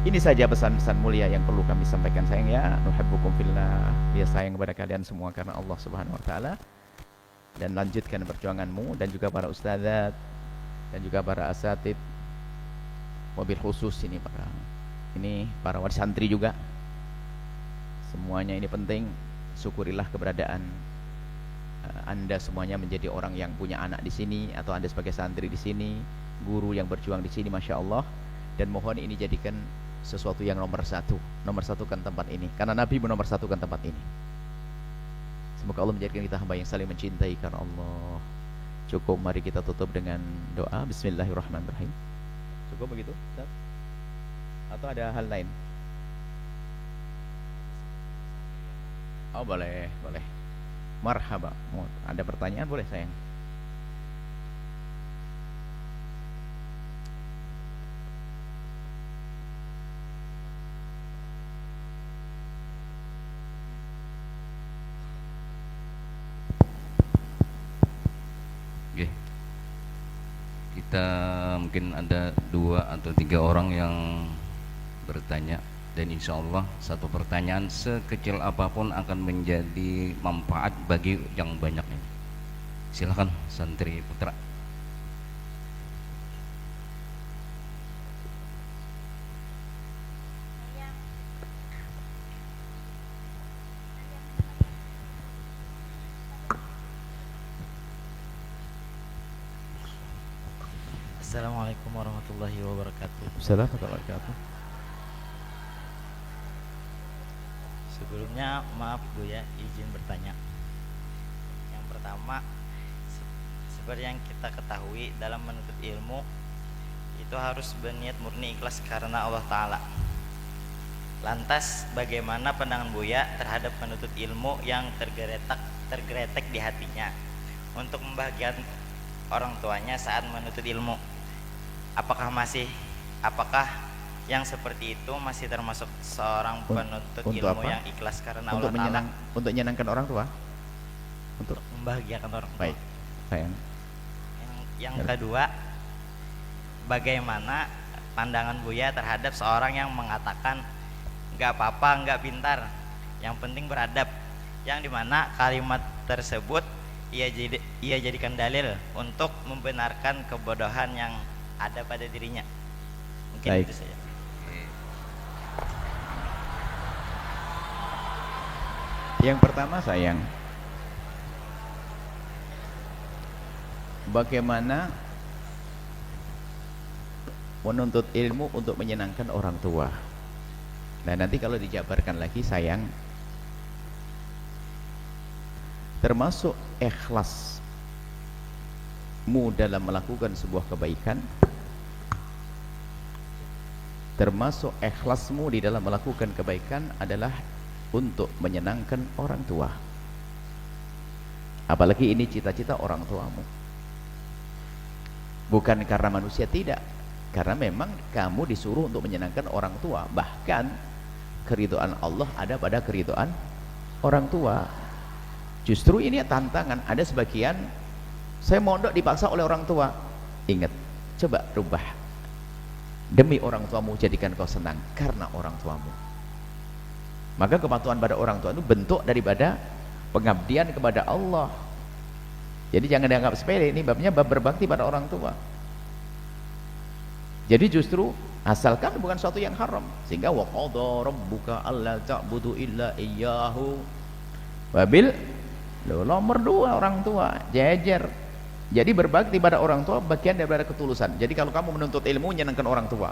Ini saja pesan-pesan mulia yang perlu kami sampaikan sayang ya. Nuhibbukum fillah. Dia sayang kepada kalian semua karena Allah Subhanahu wa taala. Dan lanjutkan perjuanganmu, dan juga para ustadzat dan juga para asatid. Mobil khusus ini para wali santri juga. Semuanya ini penting. Syukurilah keberadaan Anda semuanya menjadi orang yang punya anak di sini, atau Anda sebagai santri di sini, guru yang berjuang di sini, masya Allah. Dan mohon ini jadikan sesuatu yang nomor satukan tempat ini, karena Nabi menomorsatukan tempat ini. Semoga Allah menjadikan kita hamba yang saling mencintai karena Allah. Cukup, mari kita tutup dengan doa. Bismillahirrahmanirrahim. Cukup begitu, Ustaz? Atau ada hal lain? Oh, boleh. Marhaba. Ada pertanyaan boleh sayang? Oke. Kita mungkin ada 2 atau 3 orang yang bertanya, dan insya Allah satu pertanyaan sekecil apapun akan menjadi manfaat bagi yang banyak ini. Silakan santri putra. Assalamualaikum warahmatullahi wabarakatuh. Assalamualaikum warahmatullahi wabarakatuh. Sebelumnya maaf Bu ya, izin bertanya. Yang pertama, seperti yang kita ketahui dalam menuntut ilmu itu harus berniat murni ikhlas karena Allah Ta'ala. Lantas bagaimana pandangan Buya terhadap penuntut ilmu yang tergeletak di hatinya untuk membahagiakan orang tuanya saat menuntut ilmu? Apakah yang seperti itu masih termasuk seorang penuntut ilmu yang ikhlas karena Allah Ta'ala? Untuk menyenangkan orang tua? Untuk membahagiakan orang tua. Baik, sayang. Yang kedua, bagaimana pandangan Buya terhadap seorang yang mengatakan nggak apa-apa, nggak pintar, yang penting beradab, yang dimana kalimat tersebut ia jadikan dalil untuk membenarkan kebodohan yang ada pada dirinya? Mungkin baik. Itu saja. Yang pertama sayang, bagaimana menuntut ilmu untuk menyenangkan orang tua. Nah, nanti kalau dijabarkan lagi sayang, termasuk ikhlasmu dalam melakukan sebuah kebaikan, termasuk ikhlasmu di dalam melakukan kebaikan adalah untuk menyenangkan orang tua. Apalagi ini cita-cita orang tuamu, bukan karena manusia, tidak, karena memang kamu disuruh untuk menyenangkan orang tua. Bahkan keridhaan Allah ada pada keridhaan orang tua. Justru ini tantangan. Ada sebagian, saya mondok dipaksa oleh orang tua. Ingat, coba rubah. Demi orang tuamu, jadikan kau senang karena orang tuamu. Maka kepatuhan pada orang tua itu bentuk daripada pengabdian kepada Allah. Jadi jangan dianggap sepele, ini babnya bab berbakti pada orang tua. Jadi justru asalkan bukan suatu yang haram, sehingga wa qadha rabbuka alla ta'budu illa iyyahu wabil nomor 2 orang tua jejer. Jadi berbakti pada orang tua bagian daripada ketulusan. Jadi kalau kamu menuntut ilmu menyenangkan orang tua,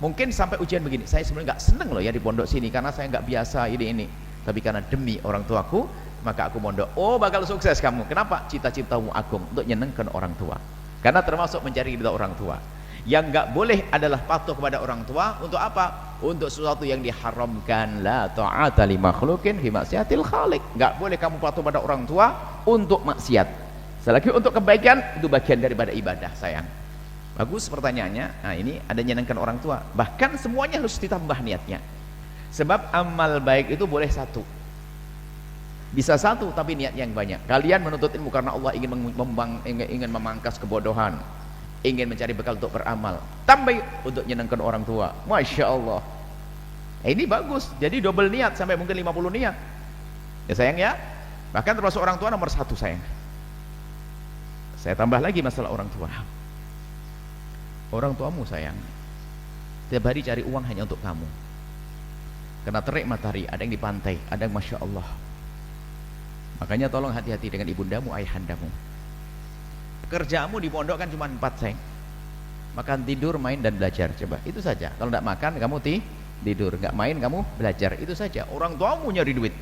mungkin sampai ujian begini, saya sebenarnya nggak seneng loh ya di pondok sini karena saya nggak biasa ini, tapi karena demi orang tuaku maka aku mondok. Oh, bakal sukses kamu. Kenapa? Cita-citamu agung untuk menyenangkan orang tua, karena termasuk mencari ridha orang tua. Yang nggak boleh adalah patuh kepada orang tua untuk apa? Untuk sesuatu yang diharamkan. La ta'ata li makhlukin fi maksiatil khaliq. Nggak boleh kamu patuh pada orang tua untuk maksiat. Selagi untuk kebaikan, itu bagian daripada ibadah, sayang. Bagus pertanyaannya. Nah, ini ada nyenangkan orang tua. Bahkan semuanya harus ditambah niatnya. Sebab amal baik itu boleh satu, bisa satu tapi niat yang banyak. Kalian menuntut ilmu karena Allah ingin memangkas kebodohan, ingin mencari bekal untuk beramal, tambah untuk nyenangkan orang tua. Masya Allah, ini bagus. Jadi double niat sampai mungkin 50 niat ya sayang ya. Bahkan termasuk orang tua nomor 1 sayang. Saya tambah lagi masalah orang tua. Orang tuamu sayang tiap hari cari uang hanya untuk kamu, karena terik matahari, ada yang di pantai, ada yang Masya Allah. Makanya tolong hati-hati dengan ibundamu, ayahandamu. Kerjamu di pondok kan cuma 4 sayang. Makan, tidur, main, dan belajar. Coba, itu saja. Kalau tidak makan, kamu tidur. Nggak main, kamu belajar. Itu saja. Orang tuamu nyari duit.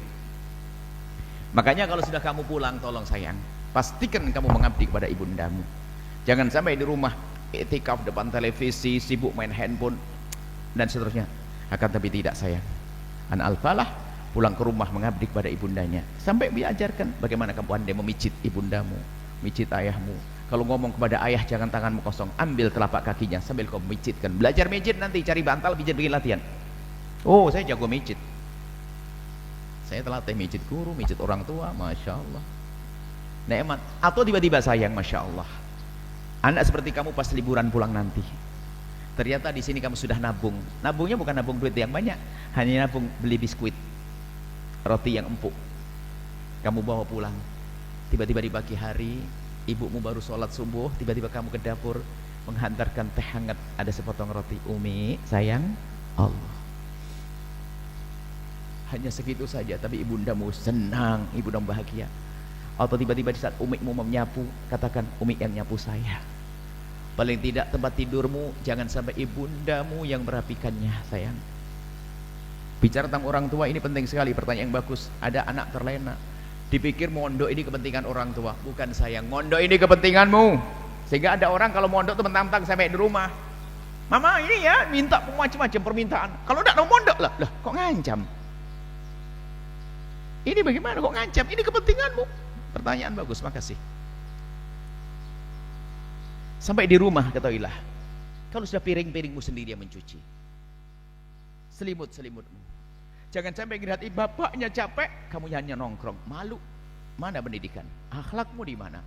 Makanya kalau sudah kamu pulang, tolong sayang, pastikan kamu mengabdi kepada ibundamu. Jangan sampai di rumah iktikaf depan televisi, sibuk main handphone, dan seterusnya. Akan tapi tidak sayang. An al-falah, pulang ke rumah mengabdi kepada ibundanya. Sampai diajarkan bagaimana kamu pandai memijit ibundamu, mijit ayahmu. Kalau ngomong kepada ayah jangan tanganmu kosong, ambil telapak kakinya sambil kau mijitkan. Belajar mijit, nanti cari bantal pijit, bikin latihan. Oh, saya jago mijit, saya telatih mijit guru, mijit orang tua. Masya Allah, nikmat. Atau tiba-tiba sayang, Masya Allah, anak seperti kamu pas liburan pulang nanti, ternyata di sini kamu sudah nabung. Nabungnya bukan nabung duit yang banyak, hanya nabung beli biskuit, roti yang empuk, kamu bawa pulang. Tiba-tiba di pagi hari ibumu baru sholat subuh, tiba-tiba kamu ke dapur menghantarkan teh hangat, ada sepotong roti. Umi sayang, Allah, hanya segitu saja, tapi ibundamu senang, ibundamu bahagia. Atau tiba-tiba di saat umimu menyapu, katakan, umi yang nyapu saya. Paling tidak tempat tidurmu jangan sampai ibundamu yang merapikannya sayang. Bicara tentang orang tua ini penting sekali. Pertanyaan yang bagus. Ada anak terlena, dipikir mondok ini kepentingan orang tua. Bukan sayang, mondok ini kepentinganmu. Sehingga ada orang kalau mondok tuh mentang-mentang sampai di rumah, mama ini ya minta macam-macam permintaan. Kalau tidak mau mondok lah kok ngancam. Ini bagaimana kok ngancam? Ini kepentinganmu. Pertanyaan bagus, makasih. Sampai di rumah ketahuilah, kalau sudah piring-piringmu sendiri yang mencuci, selimut-selimutmu, jangan sampai ngelihat bapaknya capek, kamu hanya nongkrong. Malu. Mana pendidikan? Akhlakmu di mana?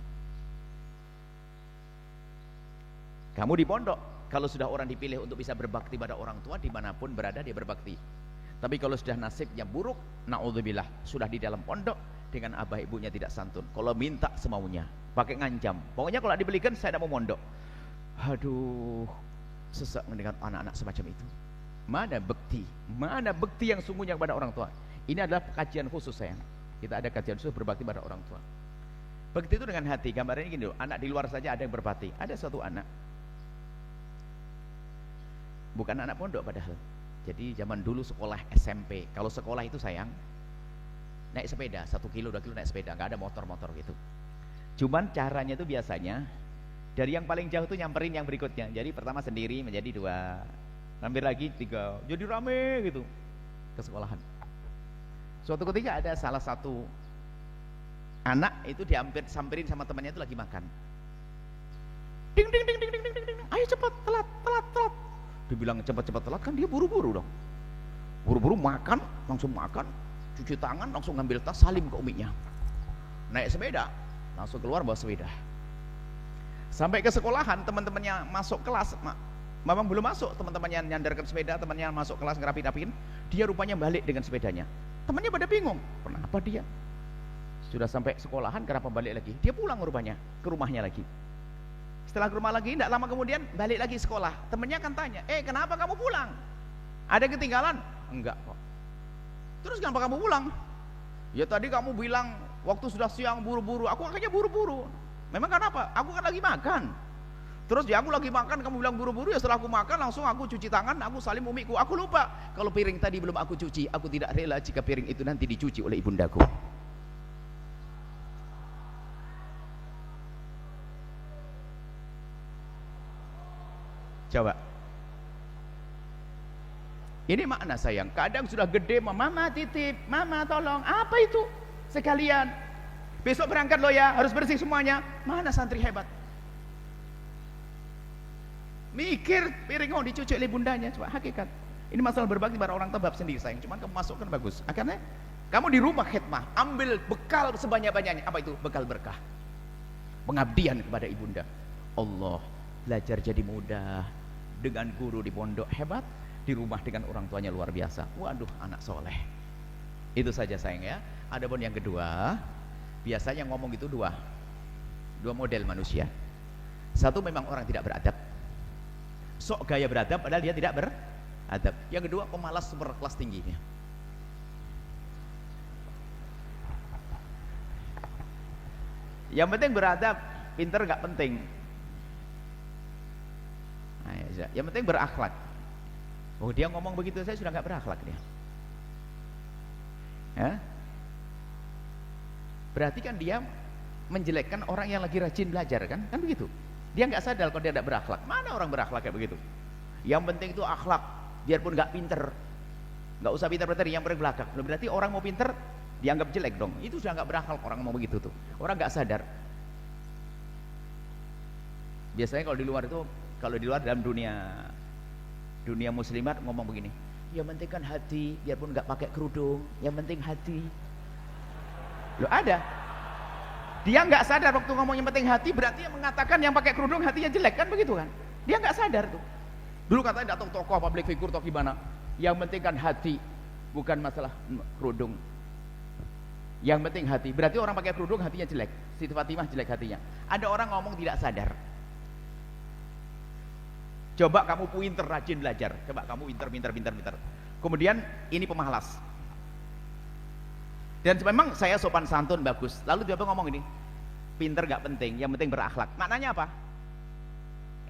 Kamu di pondok, kalau sudah orang dipilih untuk bisa berbakti pada orang tua, dimanapun berada dia berbakti. Tapi kalau sudah nasibnya buruk, na'udzubillah, sudah di dalam pondok dengan abah ibunya tidak santun, kalau minta semaunya, pakai ngancam, pokoknya kalau dibelikan saya tidak mau mondok. Aduh, sesak mendengar anak-anak semacam itu. Mana bekti? Mana bekti yang sungguhnya kepada orang tua? Ini adalah kajian khusus sayang. Kita ada kajian khusus berbakti pada orang tua. Bekti itu dengan hati. Gambarnya gini loh, anak di luar saja ada yang berbakti. Ada suatu anak, bukan anak pondok padahal. Jadi zaman dulu sekolah SMP, kalau sekolah itu sayang naik sepeda 1 kilo 2 kilo naik sepeda, nggak ada motor-motor gitu. Cuman caranya itu biasanya dari yang paling jauh tuh nyamperin yang berikutnya. Jadi pertama sendiri menjadi 2, hampir lagi 3, jadi rame gitu ke sekolahan. Suatu ketika ada salah satu anak itu dihampir samperin sama temannya itu lagi makan. Ding ding ding ding ding ding ding, ayo cepat, telat. Dibilang cepat-cepat telat kan dia buru-buru dong. Buru-buru makan, langsung makan, cuci tangan, langsung ngambil tas, salim ke uminya. Naik sepeda, langsung keluar bawa sepeda. Sampai ke sekolahan, teman-temannya masuk kelas, memang belum masuk, teman-temannya nyandarkan sepeda, temannya masuk kelas ngerapi-rapiin, dia rupanya balik dengan sepedanya. Temannya pada bingung, kenapa dia? Sudah sampai sekolahan, kenapa balik lagi? Dia pulang rupanya ke rumahnya lagi. Setelah ke rumah lagi, tidak lama kemudian balik lagi sekolah. Temennya akan tanya, kenapa kamu pulang? Ada yang ketinggalan? Enggak kok. Terus kenapa kamu pulang? Ya tadi kamu bilang waktu sudah siang buru-buru. Aku akhirnya buru-buru. Memang kenapa? Aku kan lagi makan. Terus ya aku lagi makan, kamu bilang buru-buru, ya setelah aku makan langsung aku cuci tangan, aku salim umiku. Aku lupa kalau piring tadi belum aku cuci. Aku tidak rela jika piring itu nanti dicuci oleh ibundaku. Coba. Ini makna sayang. Kadang sudah gede, mama titip, mama tolong. Apa itu? Sekalian. Besok berangkat lo ya, harus bersih semuanya. Mana santri hebat? Mikir piring dicuci oleh bundanya. Coba hakikat. Ini masalah berbakti pada orang tabab sendiri sayang. Cuman kamu masukkan bagus. Akhirnya kamu di rumah khidmah, ambil bekal sebanyak-banyaknya. Apa itu? Bekal berkah. Pengabdian kepada ibunda. Allah, belajar jadi mudah. Dengan guru di pondok hebat, di rumah dengan orang tuanya luar biasa. Waduh, anak soleh. Itu saja sayang ya. Adapun yang kedua, biasanya ngomong itu dua model manusia. Satu memang orang tidak beradab, sok gaya beradab padahal dia tidak beradab. Yang kedua pemalas berkelas tingginya. Yang penting beradab, pinter nggak penting. Nah, ya, yang penting berakhlak. Oh dia ngomong begitu saya sudah nggak berakhlak dia. Ya? Berarti kan dia menjelekkan orang yang lagi rajin belajar kan begitu. Dia nggak sadar kalau dia tidak berakhlak. Mana orang berakhlak kayak begitu? Yang penting itu akhlak, biarpun nggak pinter, nggak usah pinter-pinter, yang paling belakang. Berarti orang mau pinter dianggap jelek dong. Itu sudah nggak berakhlak orang mau begitu tuh. Orang nggak sadar. Biasanya kalau di luar dalam dunia muslimat ngomong begini, yang penting kan hati, biarpun nggak pakai kerudung, yang penting hati. Loh ada. Dia nggak sadar waktu ngomong yang penting hati, berarti yang mengatakan yang pakai kerudung hatinya jelek kan begitu kan? Dia nggak sadar tuh. Dulu katanya datang tokoh public figure atau gimana, yang penting kan hati, bukan masalah kerudung. Yang penting hati. Berarti orang pakai kerudung hatinya jelek. Siti Fatimah jelek hatinya. Ada orang ngomong tidak sadar. Coba kamu pinter rajin belajar. Coba kamu pinter. Kemudian ini pemalas. Dan memang saya sopan santun bagus. Lalu dia ngomong ini, pinter gak penting, yang penting berakhlak. Maknanya apa?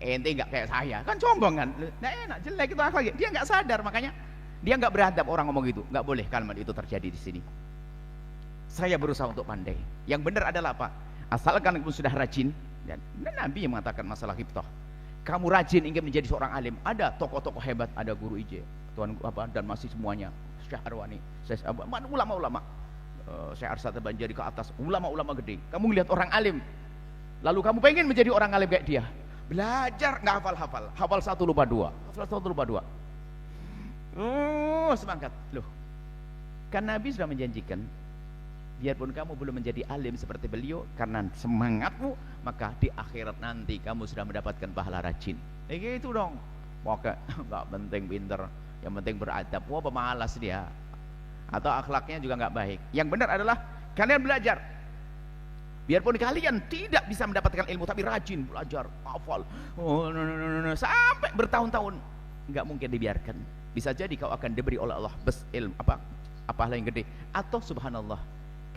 Ente gak kayak saya, kan sombong kan? Nah enak, jelek itu akhlak. Dia gak sadar, makanya dia gak beradab orang ngomong gitu. Gak boleh kalimat itu terjadi di sini. Saya berusaha untuk pandai. Yang benar adalah apa? Asalkan kamu sudah rajin. Dan Nabi yang mengatakan masalah hifdzah. Kamu rajin ingin menjadi seorang alim. Ada tokoh-tokoh hebat, ada guru IJ, tuan apa dan masih semuanya. Syekh Arwani, ulama-ulama. Syekh Arsad Banjari ke atas, ulama-ulama gede. Kamu lihat orang alim, lalu kamu pengen menjadi orang alim kayak dia. Belajar nggak hafal satu lupa dua. Semangat loh. Kan Nabi sudah menjanjikan, biarpun kamu belum menjadi alim seperti beliau, karena semangatmu, maka di akhirat nanti kamu sudah mendapatkan pahala rajin. Gitu dong. Pokoknya nggak penting pinter, yang penting beradab. Wah pemalas dia. Atau akhlaknya juga nggak baik. Yang benar adalah kalian belajar. Biarpun kalian tidak bisa mendapatkan ilmu, tapi rajin belajar, hafal, sampai bertahun-tahun, nggak mungkin dibiarkan. Bisa jadi kau akan diberi oleh Allah ilmu apa hal yang gede, atau subhanallah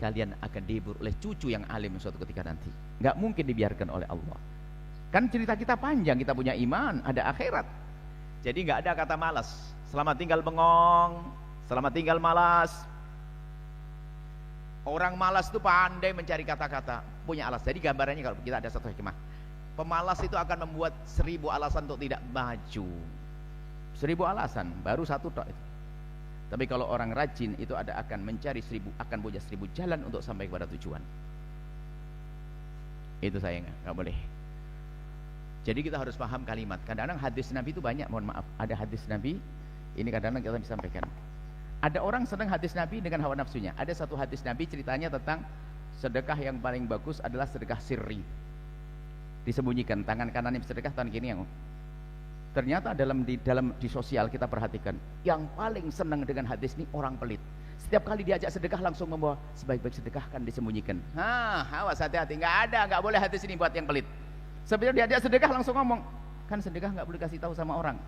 kalian akan dihibur oleh cucu yang alim suatu ketika nanti. Nggak mungkin dibiarkan oleh Allah. Kan cerita kita panjang, kita punya iman, ada akhirat. Jadi nggak ada kata malas. Selamat tinggal bengong. Selamat tinggal malas. Orang malas itu pandai mencari kata-kata, punya alasan. Jadi gambarannya kalau kita ada satu hikmah, pemalas itu akan membuat 1000 alasan untuk tidak maju. 1000 alasan, baru satu tok itu. Tapi kalau orang rajin itu akan mencari 1000, akan punya 1000 jalan untuk sampai kepada tujuan. Itu sayangnya, nggak boleh. Jadi kita harus paham kalimat. Kadang-kadang hadis Nabi itu banyak, mohon maaf. Ada hadis Nabi, ini kadang-kadang kita bisa sampaikan. Ada orang senang hadis Nabi dengan hawa nafsunya. Ada satu hadis Nabi ceritanya tentang sedekah yang paling bagus adalah sedekah sirri. Disembunyikan, tangan kanannya bersedekah, tangan kiri yang. Ternyata di sosial kita perhatikan, yang paling senang dengan hadis ini orang pelit. Setiap kali diajak sedekah langsung membawa sebaik-baik sedekah kan disembunyikan. Awas hati-hati, nggak boleh hati sini buat yang pelit. Sebelum diajak sedekah langsung ngomong, kan sedekah nggak boleh kasih tahu sama orang.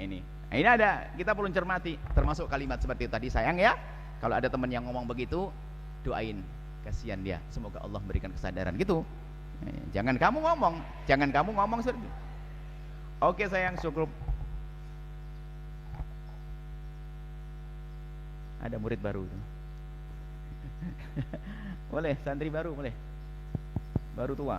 Ini ada, kita perlu cermati, termasuk kalimat seperti tadi. Sayang ya, kalau ada teman yang ngomong begitu, doain, kasihan dia, semoga Allah berikan kesadaran gitu. Jangan kamu ngomong seperti itu. Oke sayang, syukur. Ada murid baru tuh. Boleh, santri baru boleh. Baru tua.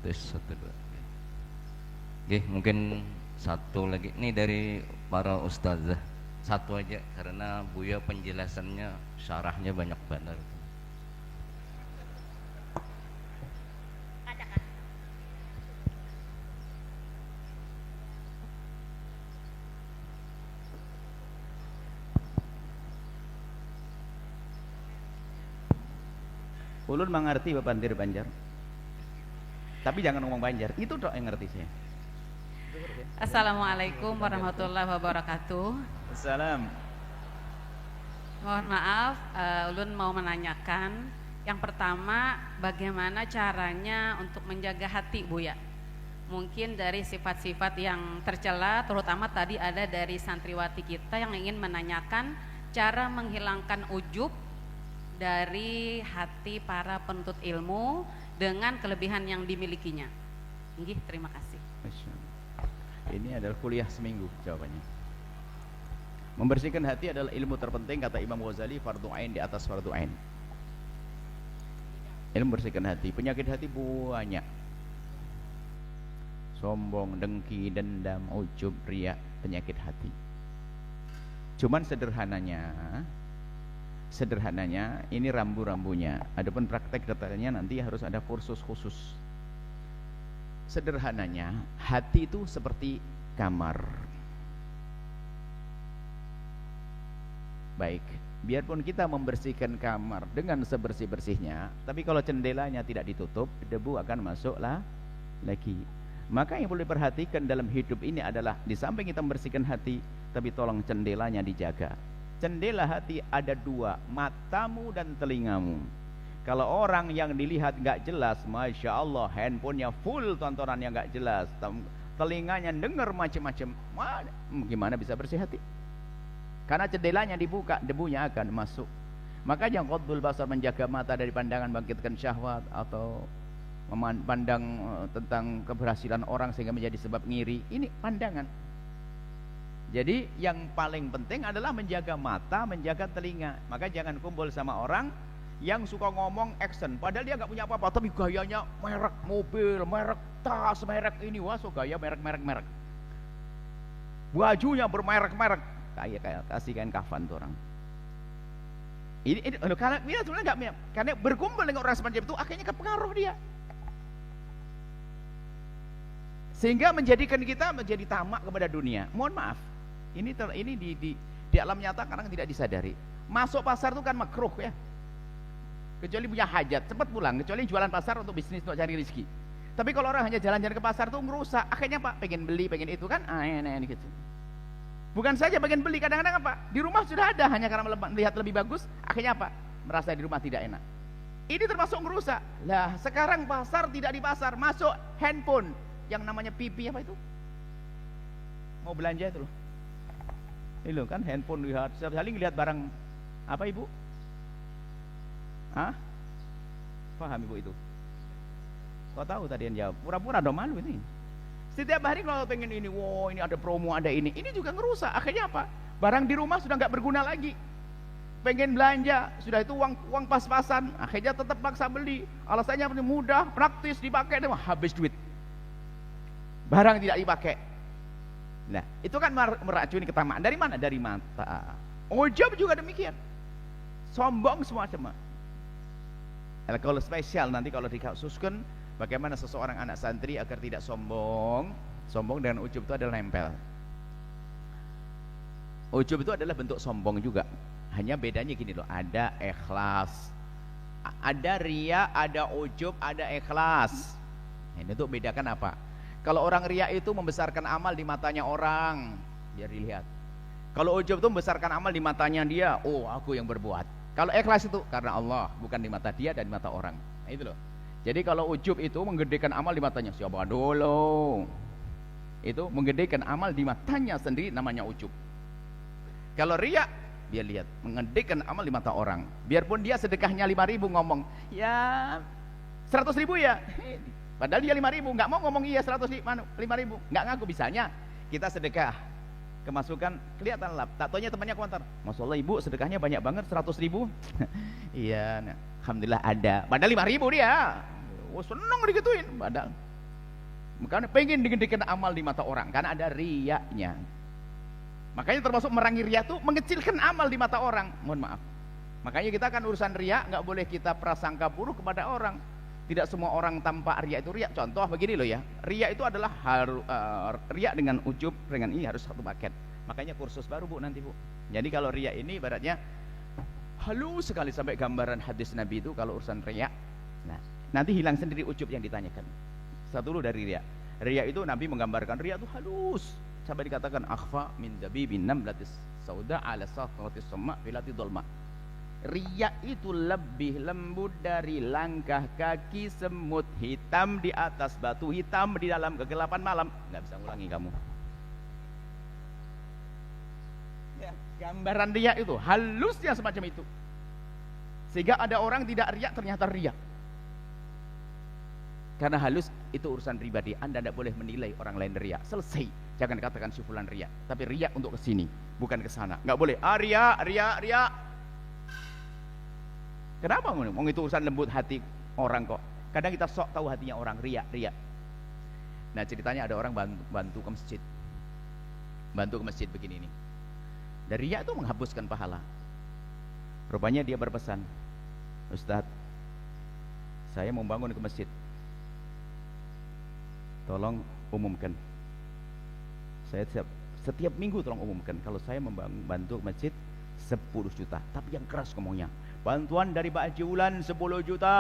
Tes 1 2. Oke, mungkin satu lagi nih dari para ustazah. Satu aja karena Buya penjelasannya syarahnya banyak banget. Ulun mengerti Bapak Pandir Banjar. Tapi jangan ngomong Banjar. Itu dok yang ngerti saya. Assalamualaikum warahmatullahi wabarakatuh. Assalam. Mohon maaf, Ulun mau menanyakan. Yang pertama, bagaimana caranya untuk menjaga hati, Buya? Mungkin dari sifat-sifat yang tercela, terutama tadi ada dari santriwati kita yang ingin menanyakan cara menghilangkan ujub dari hati para penuntut ilmu dengan kelebihan yang dimilikinya. Nggih, terima kasih. Ini adalah kuliah seminggu jawabannya. Membersihkan hati adalah ilmu terpenting, kata Imam Ghazali, fardu ain di atas fardu ain. Ilmu membersihkan hati. Penyakit hati banyak. Sombong, dengki, dendam, ujub, riya, penyakit hati. Cuman sederhananya ini rambu-rambunya. Adapun praktek detailnya nanti harus ada kursus khusus. Sederhananya, hati itu seperti kamar. Baik, biarpun kita membersihkan kamar dengan sebersih-bersihnya, tapi kalau jendelanya tidak ditutup, debu akan masuklah lagi. Maka yang perlu diperhatikan dalam hidup ini adalah di samping kita membersihkan hati, tapi tolong jendelanya dijaga. Jendela hati ada dua, matamu dan telingamu. Kalau orang yang dilihat nggak jelas, masya Allah, handphonenya full tontonan yang nggak jelas, telinganya dengar macam-macam, gimana bisa bersih hati? Karena jendelanya dibuka, debunya akan masuk. Makanya ghadul basar, menjaga mata dari pandangan bangkitkan syahwat atau memandang tentang keberhasilan orang sehingga menjadi sebab ngiri. Ini pandangan. Jadi yang paling penting adalah menjaga mata, menjaga telinga. Maka jangan kumpul sama orang yang suka ngomong action, padahal dia nggak punya apa-apa, tapi gayanya merek mobil, merek tas, merek ini, wah so gaya merek. Bajunya bermerek-merek, kayak kasih kain kafan tuh orang. Ini karena dia sebenarnya nggak, karena berkumpul dengan orang semacam itu akhirnya kepengaruh dia, sehingga menjadikan kita menjadi tamak kepada dunia. Mohon maaf. Ini di alam nyata kadang tidak disadari. Masuk pasar itu kan makruh ya. Kecuali punya hajat, cepat pulang. Kecuali jualan pasar untuk bisnis, untuk cari rezeki. Tapi kalau orang hanya jalan-jalan ke pasar itu ngerusak. Akhirnya Pak, pengen beli, pengen itu kan, ini gitu. Bukan saja pengen beli, kadang-kadang apa? Di rumah sudah ada, hanya karena melihat lebih bagus. Akhirnya apa? Merasa di rumah tidak enak. Ini termasuk ngerusak. Lah, sekarang pasar tidak di pasar, masuk handphone yang namanya pipi apa itu? Mau belanja itu loh. Ini loh kan handphone, lihat setiap kali ngelihat barang apa ibu? Hah? Paham ibu itu? Kau tahu tadi yang jawab? Pura-pura dong, malu ini. Setiap hari kalau pengen ini, wow ini ada promo, ada ini juga ngerusak. Akhirnya apa? Barang di rumah sudah nggak berguna lagi. Pengen belanja, sudah itu uang pas-pasan, akhirnya tetap paksa beli. Alasannya mudah, praktis, dipakai, habis duit. Barang tidak dipakai. Nah, itu kan meracuni ketamaan. Dari mana? Dari mata. Ujub juga demikian. Sombong semua. Kalau spesial nanti kalau dikhususkan bagaimana seseorang anak santri agar tidak sombong. Sombong dengan ujub itu adalah nempel. Ujub itu adalah bentuk sombong juga. Hanya bedanya gini loh, ada ikhlas, ada riya, ada ujub, ada ikhlas. Ini tuh bedakan apa? Kalau orang riya itu membesarkan amal di matanya orang biar dilihat. Kalau ujub itu membesarkan amal di matanya dia, oh aku yang berbuat. Kalau ikhlas itu karena Allah, bukan di mata dia dan di mata orang. Nah, itu loh. Jadi kalau ujub itu menggedekan amal di matanya, siapa dulu? Itu menggedekan amal di matanya sendiri, namanya ujub. Kalau riya, dia lihat menggedekan amal di mata orang. Biarpun dia sedekahnya 5.000 ngomong, ya 100.000 ya. Padahal dia 5.000, nggak mau ngomong iya 5.000, nggak ngaku. Bisanya kita sedekah kemasukan kelihatan lah. Tak taunya temannya komentar, Masya Allah ibu sedekahnya banyak banget 100.000. Iya, nah, alhamdulillah ada. Padahal 5.000 dia. Oh, seneng digituin. Padahal makanya pengen digedekan amal di mata orang karena ada riyanya. Makanya termasuk merangi riya itu mengecilkan amal di mata orang. Mohon maaf. Makanya kita kan urusan riya nggak boleh kita prasangka buruk kepada orang. Tidak semua orang tanpa riya itu riya. Contoh begini loh ya, riya itu adalah riya dengan ujub dengan ini harus satu paket. Makanya kursus baru Bu nanti Bu. Jadi kalau riya ini ibaratnya halus sekali sampai gambaran hadis Nabi itu kalau urusan riya. Nah, nanti hilang sendiri ujub yang ditanyakan. Satu dulu dari riya. Riya itu Nabi menggambarkan riya itu halus sampai dikatakan akhfa min dabibin namlatis sauda ala satratis sama filati dolma. Riya itu lebih lembut dari langkah kaki semut hitam di atas batu hitam di dalam kegelapan malam. Nggak bisa ngulangi kamu ya, gambaran riya itu halusnya semacam itu, sehingga ada orang tidak riya ternyata riya. Karena halus itu urusan pribadi, Anda tidak boleh menilai orang lain riya. Selesai, jangan katakan si fulan riya, tapi riya untuk kesini bukan ke sana. Nggak boleh riya. Kenapa ngomong itu urusan lembut hati orang kok. Kadang kita sok tahu hatinya orang, riya. Nah ceritanya ada orang bantu ke masjid. Bantu ke masjid begini nih. Dan riya itu menghapuskan pahala. Rupanya dia berpesan, Ustadz, saya mau bangun ke masjid. Tolong umumkan. Saya setiap minggu tolong umumkan kalau saya membantu ke masjid 10 juta. Tapi yang keras ngomongnya. Bantuan dari Pak Haji Ulan 10 juta.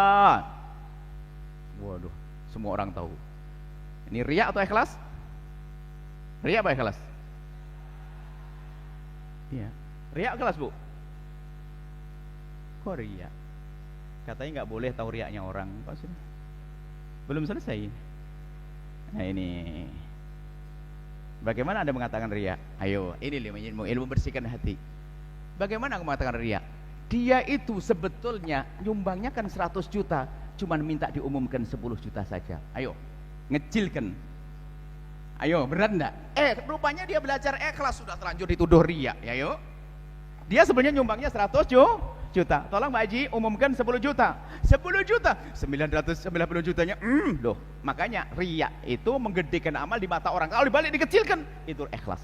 Waduh, semua orang tahu. Ini riya atau ikhlas? Riya apa ikhlas? Iya, riya ikhlas Bu. Kok riya? Katanya nggak boleh tahu riyanya orang. Belum selesai. Nah ini, bagaimana Anda mengatakan riya? Ayo, ini ilmu bersihkan hati. Bagaimana aku mengatakan riya? Dia itu sebetulnya nyumbangnya kan 100 juta, cuman minta diumumkan 10 juta saja. Ayo, ngecilkan. Ayo, berat enggak? Rupanya dia belajar ikhlas sudah terlanjur dituduh riya. Ya yuk. Dia sebenarnya nyumbangnya 100 juta. Tolong Mbak Haji umumkan 10 juta. 10 juta, 990 jutanya. Loh, makanya riya itu menggedekan amal di mata orang. Kalau dibalik dikecilkan, itu ikhlas.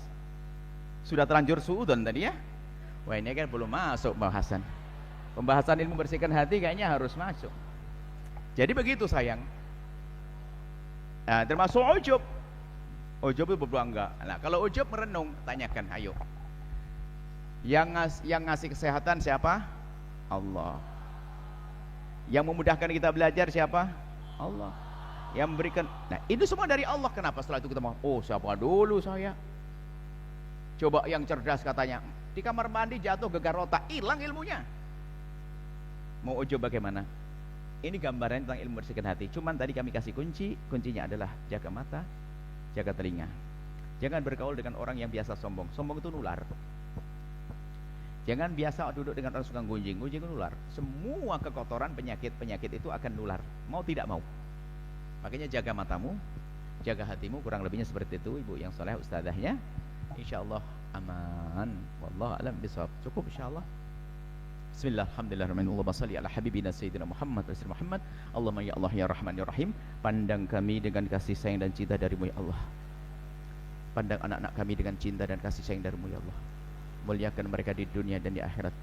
Sudah terlanjur suudon tadi ya. Wah ini kan belum masuk pembahasan ilmu bersihkan hati kayaknya harus masuk. Jadi begitu sayang. Nah, termasuk ujub. Ujub itu berbangga. Nah, kalau ujub merenung, tanyakan, ayo. Yang ngasih kesehatan siapa? Allah. Yang memudahkan kita belajar siapa? Allah. Yang memberikan. Nah, itu semua dari Allah. Kenapa setelah itu kita mau? Oh, siapa dulu saya? Coba yang cerdas katanya. Di kamar mandi jatuh gegar otak, hilang ilmunya. Mau ujub bagaimana? Ini gambaran tentang ilmu bersihkan hati. Cuman tadi kami kasih kuncinya adalah jaga mata, jaga telinga. Jangan bergaul dengan orang yang biasa sombong. Sombong itu nular. Jangan biasa duduk dengan orang suka gunjing itu nular. Semua kekotoran, penyakit itu akan nular. Mau tidak mau. Makanya jaga matamu, jaga hatimu, kurang lebihnya seperti itu Ibu yang soleh ustazahnya. Insyaallah aman. Wallahu a'lam bishawab. Cukup insyaallah. Bismillah, alhamdulillahirrahmanirrahim. Allahumma salli ala habibina sayyidina Muhammad Rasulullah Muhammad. Allahumma ya Allah ya Rahman ya Rahim. Pandang kami dengan kasih sayang dan cinta darimu ya Allah. Pandang anak-anak kami dengan cinta dan kasih sayang darimu ya Allah. Muliakan mereka di dunia dan di akhirat.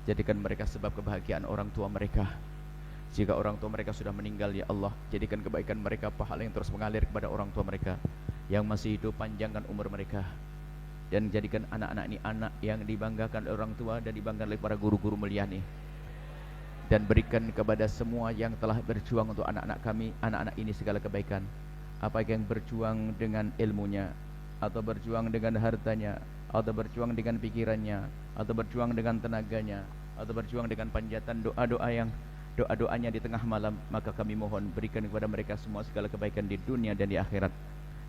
Jadikan mereka sebab kebahagiaan orang tua mereka. Jika orang tua mereka sudah meninggal ya Allah, jadikan kebaikan mereka pahala yang terus mengalir kepada orang tua mereka. Yang masih hidup, panjangkan umur mereka. Dan jadikan anak-anak ini anak yang dibanggakan oleh orang tua dan dibanggakan oleh para guru-guru mulia ini. Dan berikan kepada semua yang telah berjuang untuk anak-anak kami, anak-anak ini segala kebaikan. Apa yang berjuang dengan ilmunya, atau berjuang dengan hartanya, atau berjuang dengan pikirannya, atau berjuang dengan tenaganya, atau berjuang dengan panjatan doa-doanya di tengah malam, maka kami mohon berikan kepada mereka semua segala kebaikan di dunia dan di akhirat.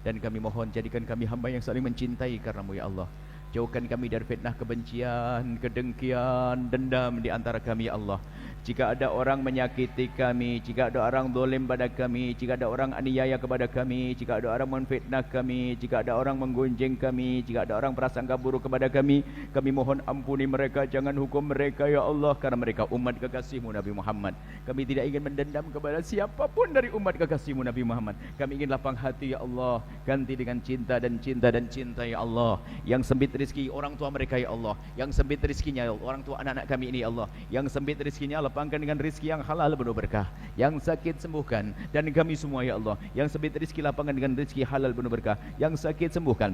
Dan kami mohon jadikan kami hamba yang saling mencintai karenamu ya Allah. Jauhkan kami dari fitnah kebencian, kedengkian, dendam di antara kami ya Allah. Jika ada orang menyakiti kami, jika ada orang zalim pada kami, jika ada orang aniaya kepada kami, jika ada orang menfitnah kami, jika ada orang menggunjing kami, jika ada orang prasangka buruk kepada kami mohon ampuni mereka, jangan hukum mereka ya Allah, karena mereka umat kekasihmu Nabi Muhammad. Kami tidak ingin mendendam kepada siapapun dari umat kekasihmu Nabi Muhammad. Kami ingin lapang hati ya Allah, ganti dengan cinta dan cinta dan cinta ya Allah. Yang sempit rezeki orang tua mereka ya Allah, yang sempit rezekinya orang tua anak-anak kami ini ya Allah, yang sempit rezekinya lapangkan dengan rezeki yang halal penuh berkah, yang sakit sembuhkan, dan kami semua ya Allah, yang sempit rezeki lapangkan dengan rezeki halal penuh berkah, yang sakit sembuhkan,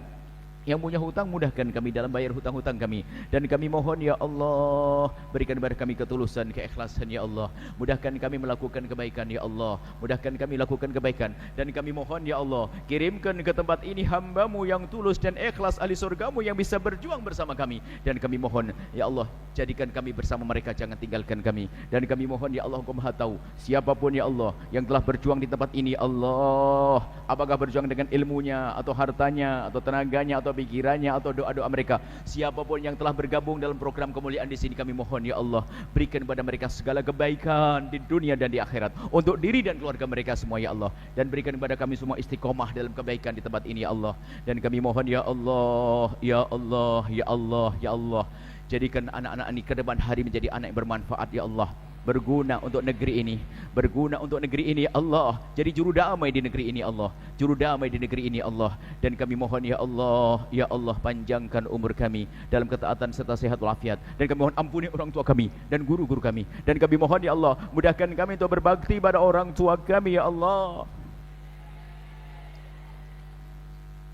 yang punya hutang mudahkan kami dalam bayar hutang-hutang kami. Dan kami mohon ya Allah, berikan kepada kami ketulusan, keikhlasan ya Allah. Mudahkan kami melakukan kebaikan ya Allah, mudahkan kami lakukan kebaikan. Dan kami mohon ya Allah, kirimkan ke tempat ini hamba-Mu yang tulus dan ikhlas, ahli surga-Mu yang bisa berjuang bersama kami. Dan kami mohon ya Allah, jadikan kami bersama mereka, jangan tinggalkan kami. Dan kami mohon ya Allah, Engkau Maha tahu siapapun ya Allah yang telah berjuang di tempat ini Allah, apakah berjuang dengan ilmunya atau hartanya atau tenaganya atau pikirannya atau doa-doa mereka, siapapun yang telah bergabung dalam program kemuliaan di sini, kami mohon ya Allah, berikan kepada mereka segala kebaikan di dunia dan di akhirat untuk diri dan keluarga mereka semua ya Allah. Dan berikan kepada kami semua istiqomah dalam kebaikan di tempat ini ya Allah. Dan kami mohon ya Allah, ya Allah, ya Allah, ya Allah, jadikan anak-anak ini ke depan hari menjadi anak yang bermanfaat ya Allah, berguna untuk negeri ini, berguna untuk negeri ini ya Allah, jadi juru damai di negeri ini Allah, juru damai di negeri ini Allah. Dan kami mohon ya Allah, panjangkan umur kami dalam ketaatan serta sehat walafiat. Dan kami mohon ampuni orang tua kami dan guru-guru kami. Dan kami mohon ya Allah, mudahkan kami untuk berbakti pada orang tua kami ya Allah,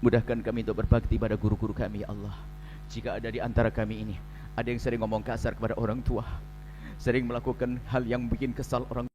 mudahkan kami untuk berbakti pada guru-guru kami ya Allah. Jika ada di antara kami ini ada yang sering ngomong kasar kepada orang tua, sering melakukan hal yang bikin kesal orang